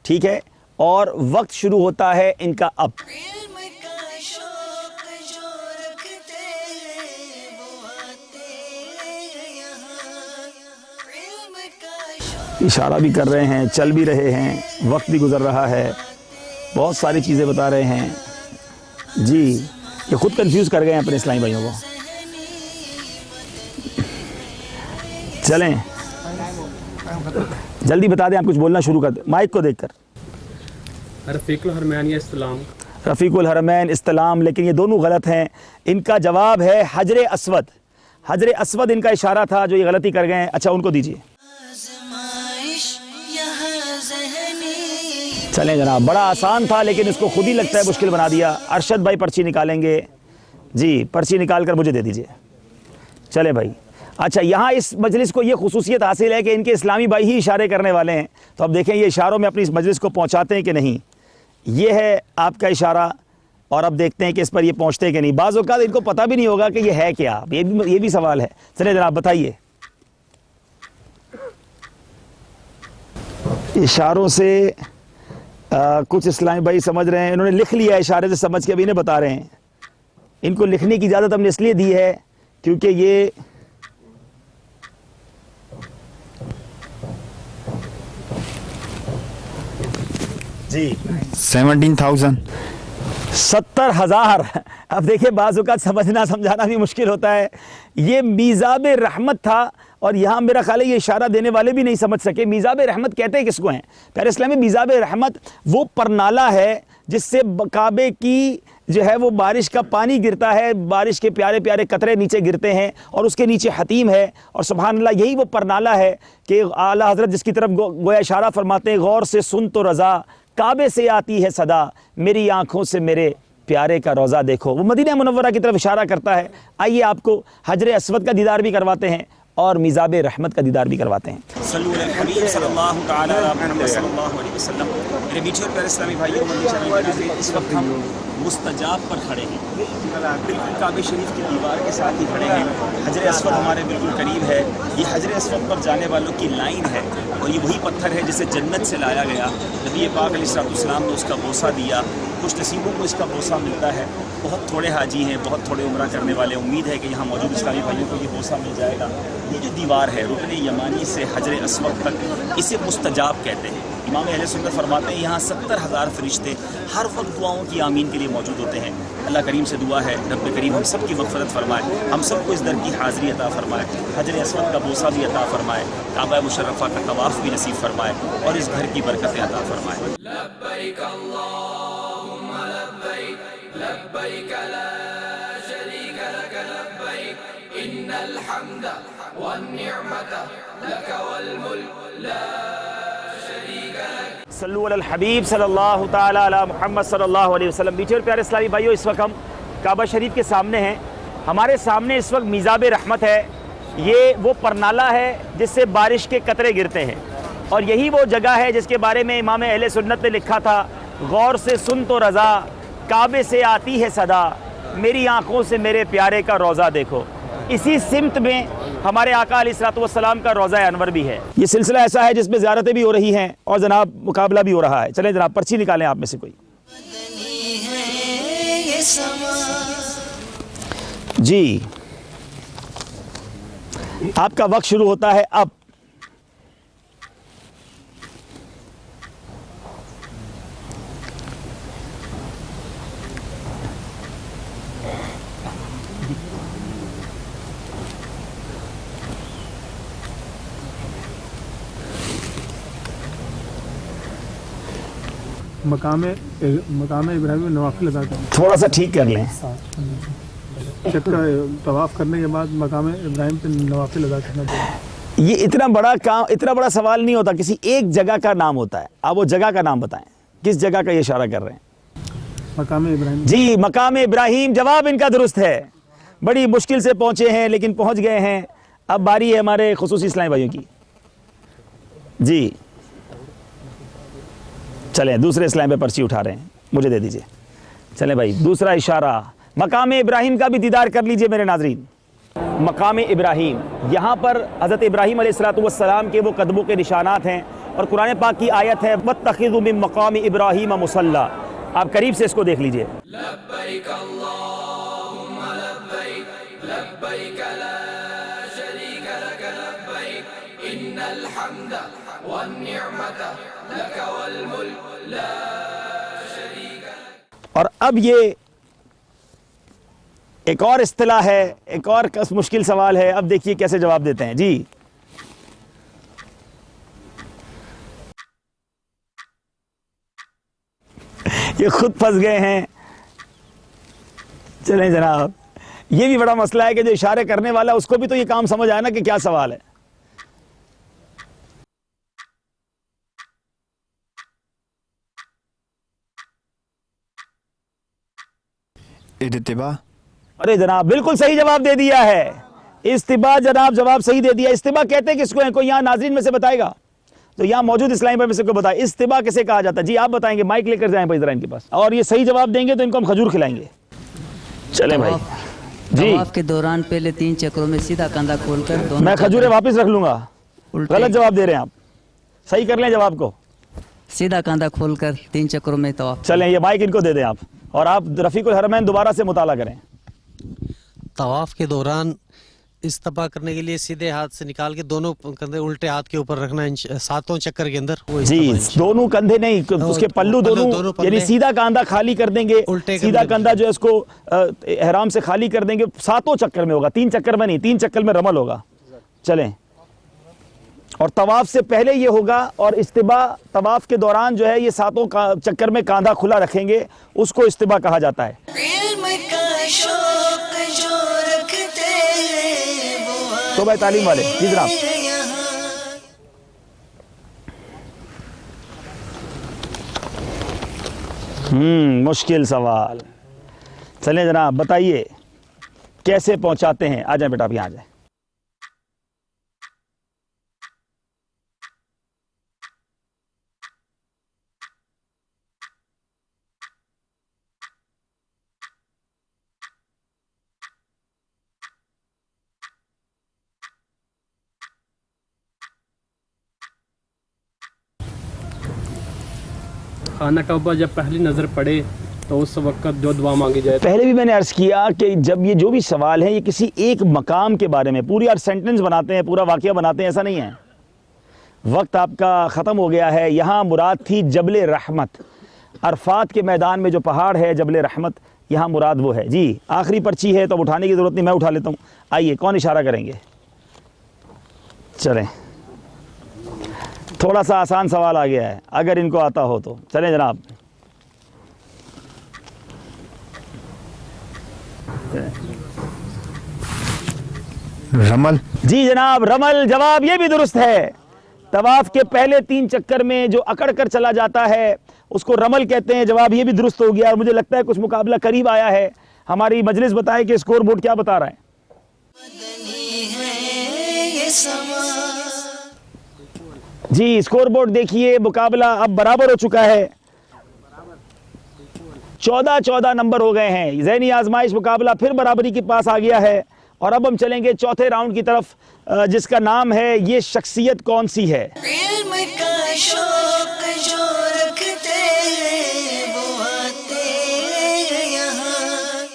[SPEAKER 3] ٹھیک ہے, اور وقت شروع ہوتا ہے ان کا اب.
[SPEAKER 4] علم کا شوق جو رکھتے ہیں وہ آتے یہاں. علم کا شوق.
[SPEAKER 3] اشارہ بھی کر رہے ہیں, چل بھی رہے ہیں, وقت بھی گزر رہا ہے, بہت ساری چیزیں بتا رہے ہیں. جی یہ خود کنفیوز کر گئے ہیں اپنے اسلامی بھائیوں کو. چلیں جلدی بتا دیں, آپ کچھ بولنا شروع کر دیں مائک کو دیکھ کر.
[SPEAKER 12] رفیق الحرمین یا استلام.
[SPEAKER 3] رفیق الحرمین استلام, لیکن یہ دونوں غلط ہیں. ان کا جواب ہے حجر اسود. حجر اسود ان کا اشارہ تھا جو یہ غلطی کر گئے ہیں. اچھا ان کو دیجیے.
[SPEAKER 4] آزمائش یہاں ذہنی.
[SPEAKER 3] چلیں جناب, بڑا آسان تھا لیکن اس کو خود ہی لگتا ہے مشکل بنا دیا. ارشد بھائی پرچی نکالیں گے. جی پرچی نکال کر مجھے دے دیجیے. چلے بھائی. اچھا یہاں اس مجلس کو یہ خصوصیت حاصل ہے کہ ان کے اسلامی بھائی ہی اشارے کرنے والے ہیں, تو اب دیکھیں یہ اشاروں میں اپنی اس مجلس کو پہنچاتے ہیں کہ نہیں. یہ ہے آپ کا اشارہ اور اب دیکھتے ہیں کہ اس پر یہ پہنچتے ہیں کہ نہیں. بعض اوقات ان کو پتہ بھی نہیں ہوگا کہ یہ ہے کیا, یہ بھی سوال ہے. چلیں جناب بتائیے. اشاروں سے کچھ اسلامی بھائی سمجھ رہے ہیں, انہوں نے لکھ لیا ہے اشارے سے سمجھ کے, ابھی انہیں بتا رہے ہیں. ان کو لکھنے کی اجازت ہم نے اس لیے دی ہے کیونکہ یہ جی
[SPEAKER 11] 17,000.
[SPEAKER 3] 70,000. اب دیکھیں بعض اوقات سمجھنا سمجھانا بھی مشکل ہوتا ہے. یہ میزاب رحمت تھا اور یہاں میرا خیال ہے یہ اشارہ دینے والے بھی نہیں سمجھ سکے. میزاب رحمت کہتے ہیں کس کو ہیں پیارے اسلام میں؟ میزاب رحمت وہ پرنالہ ہے جس سے کعبے کی جو ہے وہ بارش کا پانی گرتا ہے, بارش کے پیارے پیارے قطرے نیچے گرتے ہیں اور اس کے نیچے حتیم ہے. اور سبحان اللہ یہی وہ پرنالہ ہے کہ اعلیٰ حضرت جس کی طرف گویا اشارہ فرماتے ہیں, غور سے سن تو رضا کعبے سے آتی ہے صدا, میری آنکھوں سے میرے پیارے کا روزہ دیکھو. وہ مدینہ منورہ کی طرف اشارہ کرتا ہے. آئیے آپ کو حجر اسود کا دیدار بھی کرواتے ہیں اور میزاب رحمت کا دیدار بھی کرواتے ہیں.
[SPEAKER 16] صلو علی الحبیب صلی اللہ تعالی علی محمد صلی اللہ علیہ وسلم. میرے میٹھے اور پیارے اسلامی بھائیوں اس وقت ہم مستجاب پر کھڑے ہیں, بالکل کعبہ شریف کی دیوار کے ساتھ ہی کھڑے ہیں. حجر اسود ہمارے بالکل قریب ہے. یہ حجر اسود پر جانے والوں کی لائن ہے اور یہ وہی پتھر ہے جسے جنت سے لایا گیا. نبی پاک علیہ السلام نے اس کا بوسہ دیا. کچھ نصیبوں کو اس کا بوسہ ملتا ہے. بہت تھوڑے حاجی ہیں, بہت تھوڑے عمرہ کرنے والے. امید ہے کہ یہاں موجود اسلامی بھائیوں کو یہ بوسہ مل جائے گا. یہ جو دیوار ہے رکن یمانی سے حجر اسود تک, اسے مستجاب کہتے ہیں. امام اہل سنت فرماتے ہیں یہاں 70,000 فرشتے ہر وقت دعاؤں کی آمین کے لیے موجود ہوتے ہیں. اللہ کریم سے دعا ہے رب کریم ہم سب کی مغفرت فرمائے, ہم سب کو اس در کی حاضری عطا فرمائے, حجر اسود کا بوسہ بھی عطا فرمائے, کعبہ مشرفہ کا طواف بھی نصیب فرمائے اور اس گھر کی برکتیں عطا فرمائے.
[SPEAKER 4] لبیک اللہم لبیک لبیک لا شریک لک لبیک ان الحمد والنعمت لک والملک لا شریک لک.
[SPEAKER 3] صلو علی الحبیب صلی اللہ تعالی علی محمد صلی اللہ علیہ وسلم. میٹھے اور پیارے اسلامی بھائیوں, اس وقت ہم کعبہ شریف کے سامنے ہیں. ہمارے سامنے اس وقت میزاب رحمت ہے. یہ وہ پرنالہ ہے جس سے بارش کے قطرے گرتے ہیں اور یہی وہ جگہ ہے جس کے بارے میں امام اہل سنت نے لکھا تھا, غور سے سن تو رضا کعبے سے آتی ہے صدا, میری آنکھوں سے میرے پیارے کا روزہ دیکھو. اسی سمت میں ہمارے آقا علیہ الصلوۃ والسلام کا روضہ انور بھی ہے. یہ سلسلہ ایسا ہے جس میں زیارتیں بھی ہو رہی ہیں اور جناب مقابلہ بھی ہو رہا ہے. چلیں جناب پرچی نکالیں آپ میں سے کوئی. جی آپ کا وقت شروع ہوتا ہے اب.
[SPEAKER 15] مقام ابراہیم میں نوافل ادا کرنا.
[SPEAKER 3] تھوڑا سا ٹھیک کر لیں.
[SPEAKER 15] طواف کرنے کے بعد مقام ابراہیم پہ نوافل ادا کرنا چاہیے.
[SPEAKER 3] یہ اتنا بڑا کام، اتنا بڑا سوال نہیں ہوتا. کسی ایک جگہ کا نام ہوتا ہے. آپ وہ جگہ کا نام بتائیں، کس جگہ کا یہ اشارہ کر رہے ہیں؟
[SPEAKER 15] مقام ابراہیم.
[SPEAKER 3] جی مقام ابراہیم جواب ان کا درست ہے. بڑی مشکل سے پہنچے ہیں لیکن پہنچ گئے ہیں. اب باری ہے ہمارے خصوصی اسلامی بھائیوں کی. جی چلیں دوسرے اسلام پہ پرچی اٹھا رہے ہیں، مجھے دے دیجئے. چلیں بھائی دوسرا اشارہ مقام ابراہیم کا بھی دیدار کر لیجئے میرے ناظرین. مقام ابراہیم، یہاں پر حضرت ابراہیم علیہ الصلوۃ والسلام کے وہ قدموں کے نشانات ہیں اور قرآن پاک کی آیت ہے وَاتَّخِذُوا مِن مَّقَامِ إِبْرَاهِيمَ مُصَلًّى. آپ قریب سے اس کو دیکھ لیجئے.
[SPEAKER 4] لبیک اللہم لبیک لبیک لا شریک لک لبیک ان الحمد والنعمت لک والملک لا شریک لک.
[SPEAKER 3] اور اب یہ ایک اور اصطلاح ہے، ایک اور مشکل سوال ہے. اب دیکھیے کیسے جواب دیتے ہیں. جی یہ خود پھنس گئے ہیں. چلیں جناب یہ بھی بڑا مسئلہ ہے کہ جو اشارے کرنے والا اس کو بھی تو یہ کام سمجھ آیا نا کہ کیا سوال ہے.
[SPEAKER 11] اجتباع.
[SPEAKER 3] ارے جناب بالکل صحیح جواب دے دیا ہے. استباع جناب جواب صحیح دے دیا. استباع کہتے ہیں کس کو ہیں؟ کوئی یہاں ناظرین میں سے بتائے گا تو یہاں موجود اسلامی بھائی میں سے کوئی بتائے استباع کسے کہا جاتا ہے؟ جی آپ بتائیں گے. مائک لے کر جائیں بھائی ذرا ان کے پاس. اور یہ صحیح جواب دیں گے تو ان کو ہم کھجور کھلائیں گے. چلیں بھائی. جی
[SPEAKER 17] طواف کے دوران پہلے 3 چکروں میں سیدھا کندھا کھول کر دونوں
[SPEAKER 3] میں کھجوریں واپس رکھ لوں گا. غلط جواب دے رہے ہیں آپ. صحیح کر لیں جواب کو.
[SPEAKER 17] سیدھا کندھا کھول کر 3 چکروں میں طواف.
[SPEAKER 3] چلیں یہ مائک ان کو دے دیں آپ اور آپ رفیق الحرمین دوبارہ سے مطالعہ کریں.
[SPEAKER 18] طواف کے دوران استباع کرنے کے لیے سیدھے ہاتھ سے نکال کے دونوں کندھے الٹے ہاتھ کے اوپر رکھنا 7 چکر کے اندر.
[SPEAKER 3] جی دونوں کندھے نہیں، اس کے پلو دونوں، یعنی سیدھا کاندھا خالی کر دیں گے. سیدھا کندھا جو ہے اس کو احرام سے خالی کر دیں گے. 7 چکر میں ہوگا، 3 چکر میں نہیں. 3 چکر میں رمل ہوگا. چلیں اور طواف سے پہلے یہ ہوگا. اور استباع طواف کے دوران جو ہے یہ 7 چکر میں کاندھا کھلا رکھیں گے، اس کو استباع کہا جاتا ہے. تو بھائی تعلیم والے جی جناب. مشکل سوال. چلیں جناب بتائیے کیسے پہنچاتے ہیں؟ آ جائیں بیٹا آپ یہاں آ جائیں.
[SPEAKER 12] خانہ کعبہ جب پہلی نظر پڑے تو اس وقت جو دعا مانگی جائے.
[SPEAKER 3] پہلے بھی میں نے عرض کیا کہ جب یہ جو بھی سوال ہے یہ کسی ایک مقام کے بارے میں پوری سینٹنس بناتے ہیں، پورا واقعہ بناتے ہیں، ایسا نہیں ہے. وقت آپ کا ختم ہو گیا ہے. یہاں مراد تھی جبل رحمت. عرفات کے میدان میں جو پہاڑ ہے جبل رحمت، یہاں مراد وہ ہے. جی آخری پرچی ہے تو اب اٹھانے کی ضرورت نہیں، میں اٹھا لیتا ہوں. آئیے کون اشارہ کریں گے؟ چلیں تھوڑا سا آسان سوال آ گیا ہے اگر ان کو آتا ہو تو. چلیں جناب
[SPEAKER 11] رمل.
[SPEAKER 3] جی جناب رمل جواب یہ بھی درست ہے. طواف کے پہلے 3 چکر میں جو اکڑ کر چلا جاتا ہے اس کو رمل کہتے ہیں. جواب یہ بھی درست ہو گیا اور مجھے لگتا ہے کچھ مقابلہ قریب آیا ہے. ہماری مجلس بتائے کہ اسکور بورڈ کیا بتا رہا ہے. جی اسکور بورڈ دیکھیے مقابلہ اب برابر ہو چکا ہے. 14 نمبر ہو گئے ہیں. ذہنی آزمائش مقابلہ پھر برابری کے پاس آ گیا ہے اور اب ہم چلیں گے چوتھے راؤنڈ کی طرف جس کا نام ہے یہ شخصیت کون سی ہے.
[SPEAKER 4] علم کا شوق جو رکھتے ہیں وہ آتے ہیں یہاں.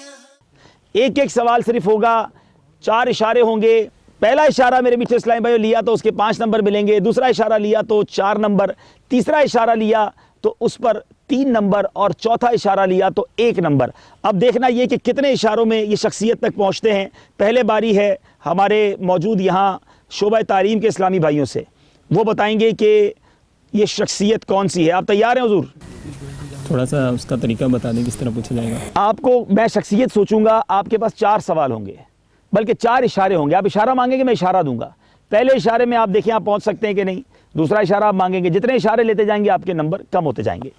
[SPEAKER 3] ایک ایک سوال صرف ہوگا, 4 اشارے ہوں گے. پہلا اشارہ میرے میٹھے اسلامی بھائیو لیا تو اس کے 5 نمبر ملیں گے, دوسرا اشارہ لیا تو 4 نمبر, تیسرا اشارہ لیا تو اس پر 3 نمبر, اور چوتھا اشارہ لیا تو 1 نمبر. اب دیکھنا یہ کہ کتنے اشاروں میں یہ شخصیت تک پہنچتے ہیں. پہلے باری ہے ہمارے موجود یہاں شعبہ تعلیم کے اسلامی بھائیوں سے, وہ بتائیں گے کہ یہ شخصیت کون سی ہے. آپ تیار ہیں حضور؟
[SPEAKER 13] تھوڑا سا اس کا طریقہ بتا دیں کس طرح پوچھا جائے گا.
[SPEAKER 3] آپ کو میں شخصیت سوچوں گا, آپ کے پاس 4 سوال ہوں گے, بلکہ 4 اشارے ہوں گے. آپ اشارہ مانگیں گے, میں اشارہ دوں گا. پہلے اشارے میں آپ دیکھیں آپ پہنچ سکتے ہیں کہ نہیں, دوسرا اشارہ آپ مانگیں گے. جتنے اشارے لیتے جائیں گے آپ کے نمبر کم ہوتے جائیں گے.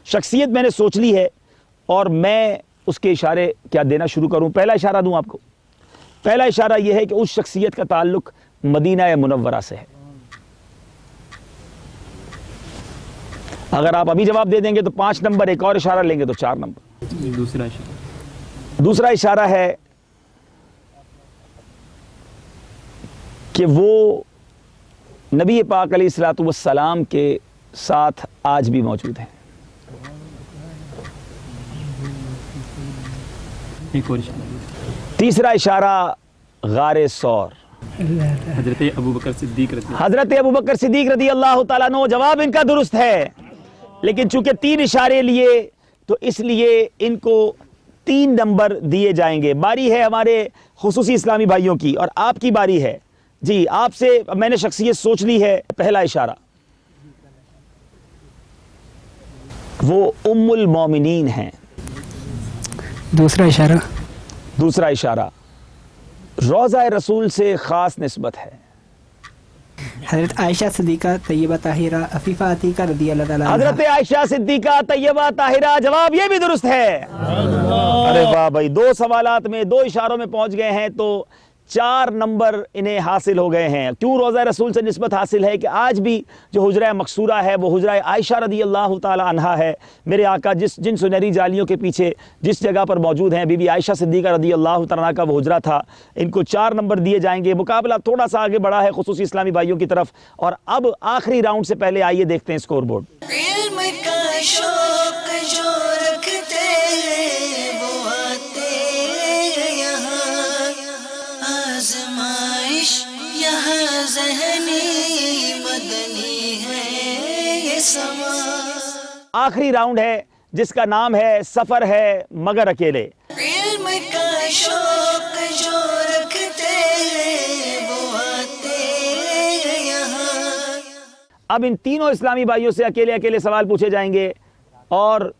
[SPEAKER 3] شخصیت میں نے سوچ لی ہے اور میں اس کے اشارے کیا دینا شروع کروں. پہلا اشارہ دوں آپ کو. پہلا اشارہ یہ ہے کہ اس شخصیت کا تعلق مدینہ منورہ سے ہے. اگر آپ ابھی جواب دے دیں گے تو 5 نمبر, ایک اور اشارہ لیں گے تو 4 نمبر. دوسرا اشارہ ہے کہ وہ نبی پاک علیہ الصلوۃ والسلام کے ساتھ آج بھی موجود ہیں. تیسرا اشارہ غار ثور,
[SPEAKER 13] حضرت ابوبکر
[SPEAKER 3] صدیق رضی اللہ تعالیٰ عنہ. جواب ان کا درست ہے, لیکن چونکہ 3 اشارے لیے تو اس لیے ان کو 3 نمبر دیے جائیں گے. باری ہے ہمارے خصوصی اسلامی بھائیوں کی اور آپ کی باری ہے. جی آپ سے میں نے شخصیت سوچ لی ہے. پہلا اشارہ وہ ام المومنین ہیں. دوسرا اشارہ روضہ رسول سے خاص نسبت ہے.
[SPEAKER 10] حضرت عائشہ صدیقہ طیبہ طاہرہ عفیفہ عتیقہ رضی اللہ تعالیٰ عنہا.
[SPEAKER 3] حضرت عائشہ صدیقہ طیبہ طاہرہ, جواب یہ بھی درست ہے. ارے واہ بھائی, 2 سوالات میں 2 اشاروں میں پہنچ گئے ہیں تو 4 نمبر انہیں حاصل ہو گئے ہیں. کیوں روضہ رسول سے نسبت حاصل ہے کہ آج بھی جو حجرہ مقصورہ ہے وہ حجرہ عائشہ رضی اللہ تعالی عنہا ہے. میرے آقا جن سنہری جالیوں کے پیچھے جس جگہ پر موجود ہیں بی بی عائشہ صدیقہ رضی اللہ تعالی عنہا کا وہ حجرہ تھا. ان کو 4 نمبر دیے جائیں گے. مقابلہ تھوڑا سا آگے بڑھا ہے خصوصی اسلامی بھائیوں کی طرف. اور اب آخری راؤنڈ سے پہلے آئیے دیکھتے ہیں اسکور بورڈ.
[SPEAKER 4] علم کا شوق جو رکھتے ہیں وہ آتے ہیں یہاں. آزمائش یہاں ذہنی مدنی ہے یہ سما.
[SPEAKER 3] آخری راؤنڈ ہے جس کا نام ہے سفر ہے مگر اکیلے.
[SPEAKER 4] علم کا شوق جو رکھتے ہیں وہ آتے ہیں یہاں.
[SPEAKER 3] اب ان تینوں اسلامی بھائیوں سے اکیلے اکیلے سوال پوچھے جائیں گے اور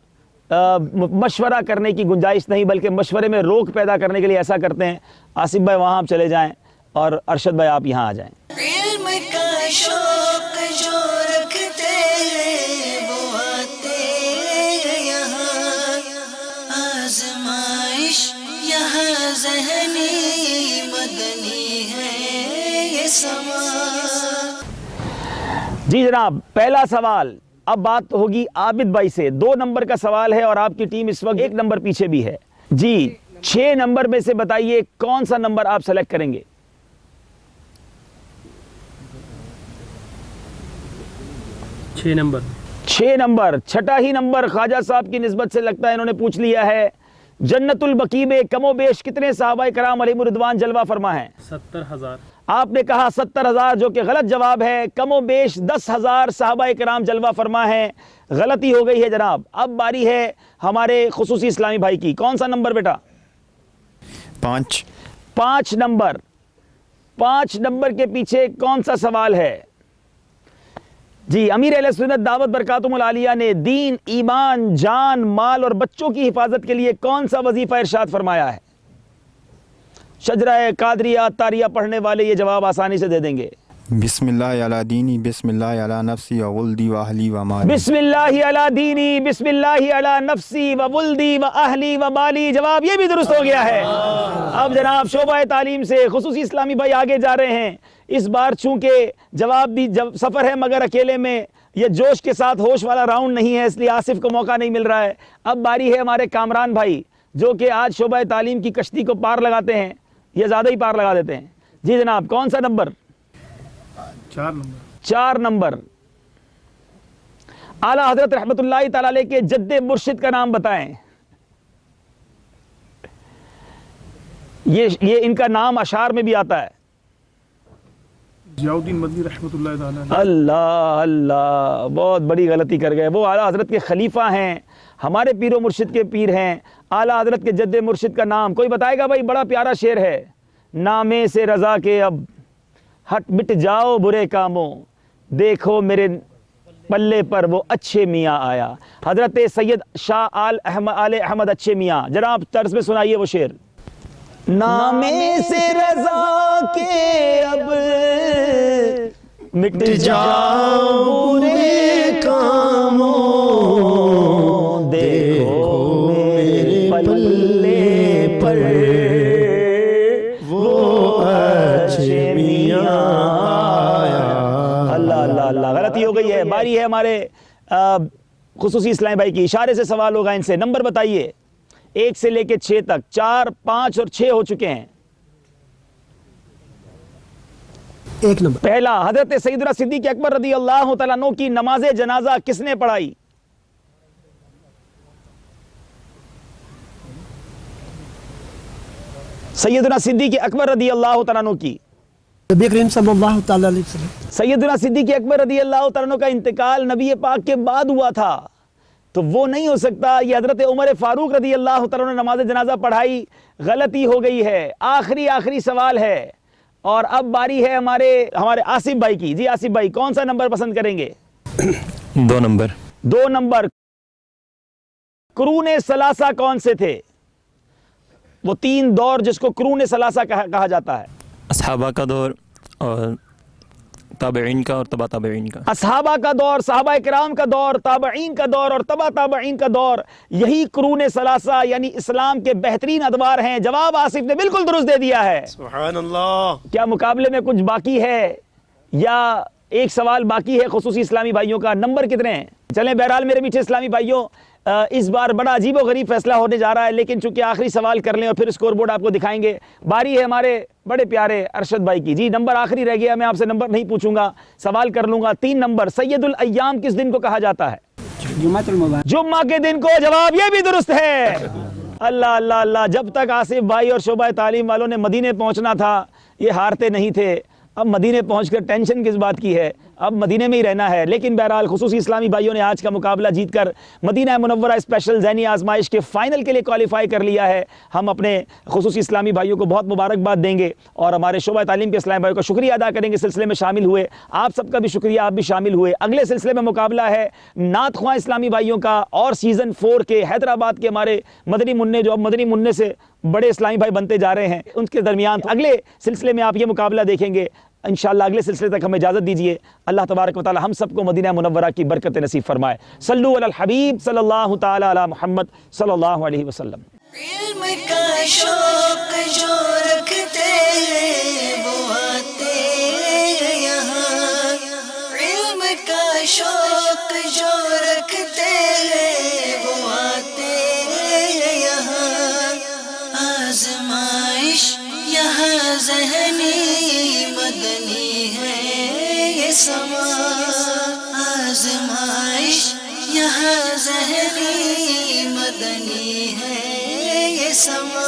[SPEAKER 3] مشورہ کرنے کی گنجائش نہیں, بلکہ مشورے میں روک پیدا کرنے کے لیے ایسا کرتے ہیں. آصف بھائی وہاں آپ چلے جائیں اور ارشد بھائی آپ یہاں آ جائیں.
[SPEAKER 4] علم کا شوق جو رکھتے ہیں وہ آتے ہیں یہاں. آزمائش یہاں ذہنی مدنی ہے یہ سما.
[SPEAKER 3] جی جناب, پہلا سوال اب بات ہوگی عابد بھائی سے. 2 نمبر کا سوال ہے اور آپ کی ٹیم اس وقت 1 نمبر پیچھے بھی ہے. جی 6 نمبر میں سے بتائیے کون سا نمبر آپ سلیکٹ کریں گے؟ 6 نمبر. چھٹا ہی نمبر خواجہ صاحب کی نسبت سے لگتا ہے انہوں نے پوچھ لیا ہے. جنت البقیع میں کم و بیش کتنے صحابہ کرام علیہم الرضوان جلوہ فرما ہیں؟
[SPEAKER 12] 70,000.
[SPEAKER 3] آپ نے کہا 70,000 جو کہ غلط جواب ہے. کم و بیش 10,000 صحابہ کرام جلوہ فرما ہیں. غلطی ہو گئی ہے جناب. اب باری ہے ہمارے خصوصی اسلامی بھائی کی. کون سا نمبر بیٹا؟ 5 نمبر. 5 نمبر کے پیچھے کون سا سوال ہے؟ جی امیر اہل سنت دعوت برکاتہم العالیہ نے دین, ایمان, جان, مال اور بچوں کی حفاظت کے لیے کون سا وظیفہ ارشاد فرمایا ہے؟ شجرہ قادریہ تاریہ پڑھنے والے یہ جواب آسانی سے دے دیں گے.
[SPEAKER 11] بسم اللہ علی دینی بسم اللہ علی نفسی و ولدی و اہلی و مالی.
[SPEAKER 3] بسم اللہ علی دینی بسم اللہ علی نفسی و ولدی و اہلی و مالی. جواب یہ بھی درست ہو گیا ہے. اب جناب شعبہ تعلیم سے خصوصی اسلامی بھائی آگے جا رہے ہیں. اس بار چونکہ جواب بھی سفر ہے مگر اکیلے میں یہ جوش کے ساتھ ہوش والا راؤنڈ نہیں ہے, اس لیے آصف کو موقع نہیں مل رہا ہے. اب باری ہے ہمارے کامران بھائی جو کہ آج شعبہ تعلیم کی کشتی کو پار لگاتے ہیں. یہ زیادہ ہی پار لگا دیتے ہیں. جی جناب کون سا نمبر؟
[SPEAKER 15] 4 نمبر.
[SPEAKER 3] 4 نمبر. اعلیٰ حضرت رحمت اللہ تعالی علیہ کے جد مرشد کا نام بتائیں. یہ ان کا نام اشعار میں بھی آتا ہے.
[SPEAKER 15] ضیاء الدین مدنی رحمۃ اللہ تعالی علیہ.
[SPEAKER 3] اللہ اللہ، بہت بڑی غلطی کر گئے. وہ اعلیٰ حضرت کے خلیفہ ہیں، ہمارے پیر و مرشد کے پیر ہیں. اعلیٰ حضرت کے جد مرشد کا نام کوئی بتائے گا؟ بھائی بڑا پیارا شعر ہے. نامے سے رضا کے اب ہٹ مٹ جاؤ برے کاموں، دیکھو میرے پلے پر وہ اچھے میاں آیا. حضرت سید شاہ آل احمد اچھے میاں، جناب طرز میں سنائیے وہ شعر. نامے سے رضا کے اب مٹ جاؤ برے کاموں، دیکھو میرے پلے پر وہ اچھے میاں آیا. اللہ اللہ اللہ، غلطی ہو گئی ہے. باری ہے ہمارے خصوصی اسلامی بھائی کی. اشارے سے سوال ہوگا ان سے. نمبر بتائیے 1 سے لے کے 6 تک. 4 5 اور 6 ہو چکے ہیں.
[SPEAKER 9] 1 نمبر.
[SPEAKER 3] پہلا، حضرت سیدنا صدیق اکبر رضی اللہ تعالیٰ عنہ کی نماز جنازہ کس نے پڑھائی؟ سیدنا صدیق اکبر رضی اللہ تعالیٰ عنہ کی.
[SPEAKER 9] نبی کریم صلی اللہ تعالی علیہ وسلم.
[SPEAKER 3] سیدنا صدیق اکبر رضی اللہ تعالیٰ عنہ کا انتقال نبی پاک کے بعد ہوا تھا، تو وہ نہیں ہو سکتا. یہ حضرت عمر فاروق رضی اللہ تعالیٰ عنہ نے نماز جنازہ پڑھائی. غلطی ہو گئی ہے. آخری سوال ہے اور اب باری ہے ہمارے آصف بھائی کی. جی آصف بھائی کون سا نمبر پسند کریں گے؟
[SPEAKER 13] 2 نمبر.
[SPEAKER 3] 2 نمبر. قرون ثلاثہ کون سے تھے؟ وہ 3 دور جس کو قرون ثلاثہ کہا جاتا ہے.
[SPEAKER 13] اصحابہ کا دور اور تابعین کا اور تبع تابعین کا.
[SPEAKER 3] اصحابہ کا دور، صحابہ کرام کا دور، تابعین کا دور اور تبع تابعین کا دور، یہی قرون ثلاثہ یعنی اسلام کے بہترین ادوار ہیں. جواب آصف نے بالکل درست دے دیا ہے.
[SPEAKER 18] سبحان اللہ.
[SPEAKER 3] کیا مقابلے میں کچھ باقی ہے یا ایک سوال باقی ہے خصوصی اسلامی بھائیوں کا؟ نمبر کتنے ہیں؟ چلیں بہرحال میرے میٹھے اسلامی بھائیوں، اس بار بڑا عجیب و غریب فیصلہ ہونے جا رہا ہے، لیکن چونکہ آخری سوال کر لیں اور پھر اسکور بورڈ آپ کو دکھائیں گے. باری ہے ہمارے بڑے پیارے ارشد بھائی کی. جی نمبر آخری رہ گیا، میں آپ سے نمبر نہیں پوچھوں گا، سوال کر لوں گا. 3 نمبر. سید الایام کس دن کو کہا جاتا ہے؟ جمعہ کے دن کو. جواب یہ بھی درست ہے. اللہ اللہ اللہ. جب تک آصف بھائی اور شعبہ تعلیم والوں نے مدینے پہنچنا تھا یہ ہارتے نہیں تھے. اب مدینے پہنچ کر ٹینشن کس بات کی ہے؟ اب مدینے میں ہی رہنا ہے. لیکن بہرحال خصوصی اسلامی بھائیوں نے آج کا مقابلہ جیت کر مدینہ منورہ اسپیشل ذہنی آزمائش کے فائنل کے لیے کوالیفائی کر لیا ہے. ہم اپنے خصوصی اسلامی بھائیوں کو بہت مبارکباد دیں گے اور ہمارے شعبہ تعلیم کے اسلامی بھائیوں کا شکریہ ادا کریں گے. سلسلے میں شامل ہوئے آپ سب کا بھی شکریہ، آپ بھی شامل ہوئے. اگلے سلسلے میں مقابلہ ہے نعت خواں اسلامی بھائیوں کا اور سیزن 4 کے حیدرآباد کے ہمارے مدنی منع جو اب مدنی منع سے بڑے اسلامی بھائی بنتے جا رہے ہیں ان کے درمیان. اگلے سلسلے میں آپ یہ مقابلہ دیکھیں گے انشاءاللہ. اگلے سلسلے تک ہمیں اجازت دیجیے. اللہ تبارک و تعالی ہم سب کو مدینہ منورہ کی برکت نصیب فرمائے. صلو علی الحبیب صلی اللہ تعالی علی محمد صلی اللہ علیہ وسلم.
[SPEAKER 4] علم کا شوق جو رکھتے ہیں وہ آتے ہیں یہاں. علم کا شوق جو رکھتے ہیں وہ آتے ہیں یہاں. آزمائش یہاں ذہنی مدنی ہے یہ سما. آزمائش یہاں ذہنی مدنی ہے یہ سما.